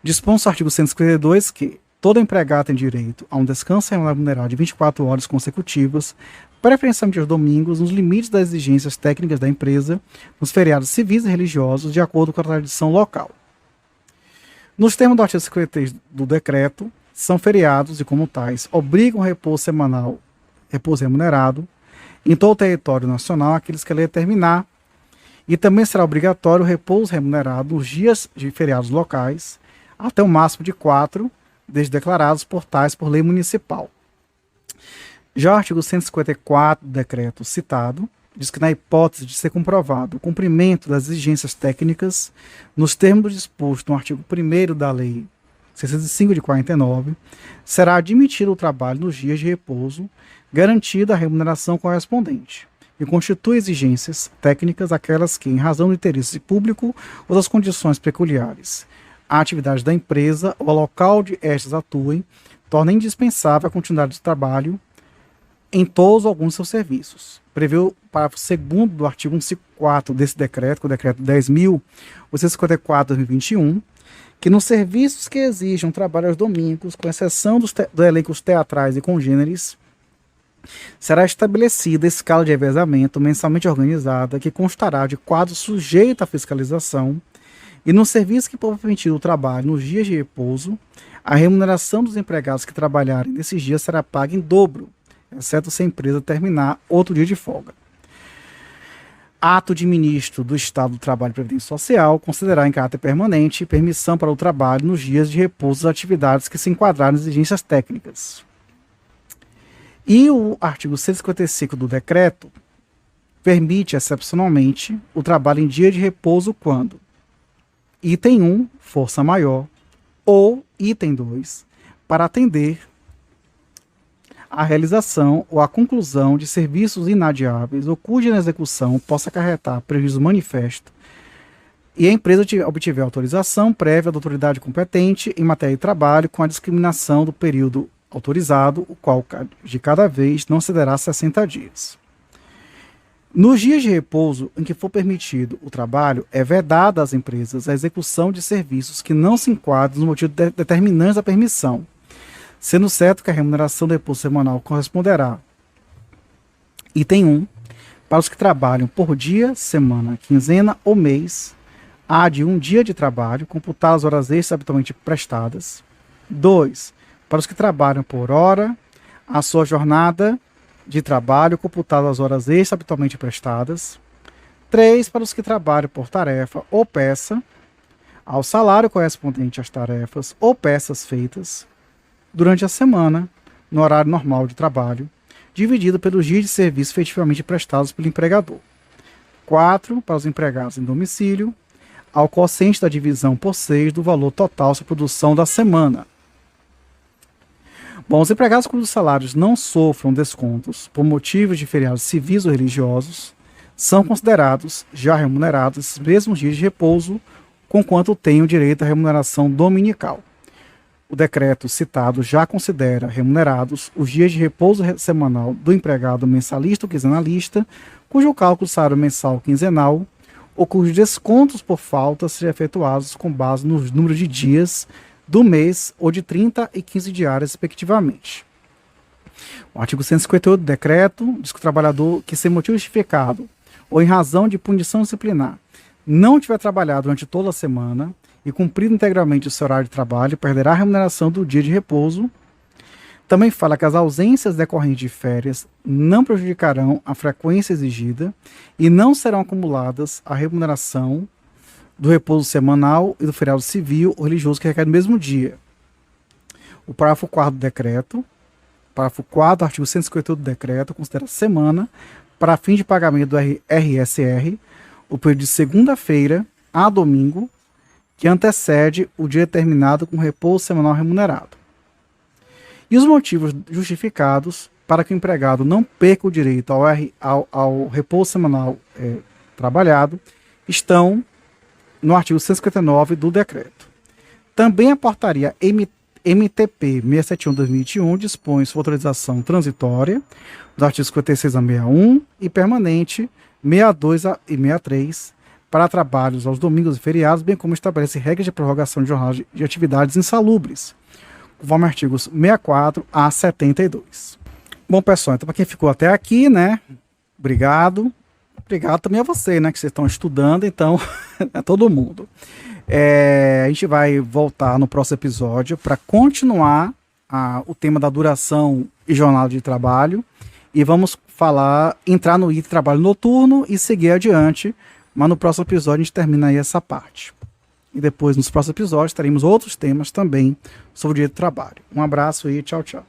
Dispõe o artigo 152 que todo empregado tem direito a um descanso remunerado de 24 horas consecutivas, preferencialmente aos domingos, nos limites das exigências técnicas da empresa, nos feriados civis e religiosos, de acordo com a tradição local. Nos termos do artigo 53 do decreto, são feriados e, como tais, obrigam o repouso semanal, repouso remunerado, em todo o território nacional, aqueles que a lei determinar, e também será obrigatório o repouso remunerado nos dias de feriados locais, até um máximo de 4, desde declarados por tais por lei municipal. Já o artigo 154 do decreto citado diz que, na hipótese de ser comprovado o cumprimento das exigências técnicas nos termos do disposto no artigo 1º da Lei 605 de 49, será admitido o trabalho nos dias de repouso, garantida a remuneração correspondente, e constitui exigências técnicas aquelas que, em razão do interesse público ou das condições peculiares, a atividade da empresa ou ao local de estas atuem, torna indispensável a continuidade de trabalho em todos ou alguns de seus serviços. Prevê o parágrafo 2º do artigo 154 desse decreto, que é o decreto 10.854/2021, que nos serviços que exijam trabalho aos domingos, com exceção do elencos teatrais e congêneres, será estabelecida escala de revezamento mensalmente organizada, que constará de quadro sujeito à fiscalização, e no serviço que for permitido o trabalho nos dias de repouso, a remuneração dos empregados que trabalharem nesses dias será paga em dobro, exceto se a empresa terminar outro dia de folga. Ato de ministro do Estado do Trabalho e Previdência Social considerar em caráter permanente permissão para o trabalho nos dias de repouso das atividades que se enquadrarem nas exigências técnicas. E o artigo 155 do decreto permite, excepcionalmente, o trabalho em dia de repouso quando: item 1, força maior, ou item 2, para atender a realização ou a conclusão de serviços inadiáveis ou cuja execução possa acarretar prejuízo manifesto, e a empresa obtiver autorização prévia da autoridade competente em matéria de trabalho com a discriminação do período autorizado, o qual de cada vez não excederá 60 dias. Nos dias de repouso em que for permitido o trabalho, é vedada às empresas a execução de serviços que não se enquadram nos motivos determinantes da permissão, sendo certo que a remuneração do repouso semanal corresponderá: item 1, para os que trabalham por dia, semana, quinzena ou mês, há de um dia de trabalho, computadas as horas extras habitualmente prestadas. 2, para os que trabalham por hora, a sua jornada de trabalho, computadas as horas extras habitualmente prestadas. 3, para os que trabalham por tarefa ou peça, ao salário correspondente às tarefas ou peças feitas durante a semana, no horário normal de trabalho, dividido pelos dias de serviço efetivamente prestados pelo empregador. 4, para os empregados em domicílio, ao quociente da divisão por 6 do valor total da produção da semana. Bom, os empregados cujos salários não sofram descontos por motivos de feriados civis ou religiosos são considerados já remunerados esses mesmos dias de repouso, conquanto tenham direito à remuneração dominical. O decreto citado já considera remunerados os dias de repouso semanal do empregado mensalista ou quinzenalista, cujo cálculo do salário mensal ou quinzenal, ou cujos descontos por falta sejam efetuados com base nos números de dias do mês ou de 30 e 15 diárias, respectivamente. O artigo 158 do decreto diz que o trabalhador que, sem motivo justificado ou em razão de punição disciplinar, não tiver trabalhado durante toda a semana e cumprido integralmente o seu horário de trabalho, perderá a remuneração do dia de repouso. Também fala que as ausências decorrentes de férias não prejudicarão a frequência exigida e não serão acumuladas a remuneração do repouso semanal e do feriado civil ou religioso que requer no mesmo dia. O parágrafo 4 do decreto, parágrafo 4 do artigo 158 do decreto, considera semana, para fim de pagamento do RSR, o período de segunda-feira a domingo, que antecede o dia determinado com repouso semanal remunerado. E os motivos justificados para que o empregado não perca o direito ao repouso semanal trabalhado estão no artigo 159 do decreto. Também a portaria MTP 671/2021 dispõe sua autorização transitória dos artigos 56 a 61 e permanente 62 e 63 para trabalhos aos domingos e feriados, bem como estabelece regras de prorrogação de jornada de atividades insalubres, conforme artigos 64 a 72. Bom, pessoal, então para quem ficou até aqui, né, obrigado. Obrigado também a você, né, que vocês estão estudando, então, é todo mundo. A gente vai voltar no próximo episódio para continuar o tema da duração e jornada de trabalho, e vamos entrar no item trabalho noturno e seguir adiante, mas no próximo episódio a gente termina aí essa parte. E depois, nos próximos episódios, teremos outros temas também sobre o direito do trabalho. Um abraço e tchau, tchau.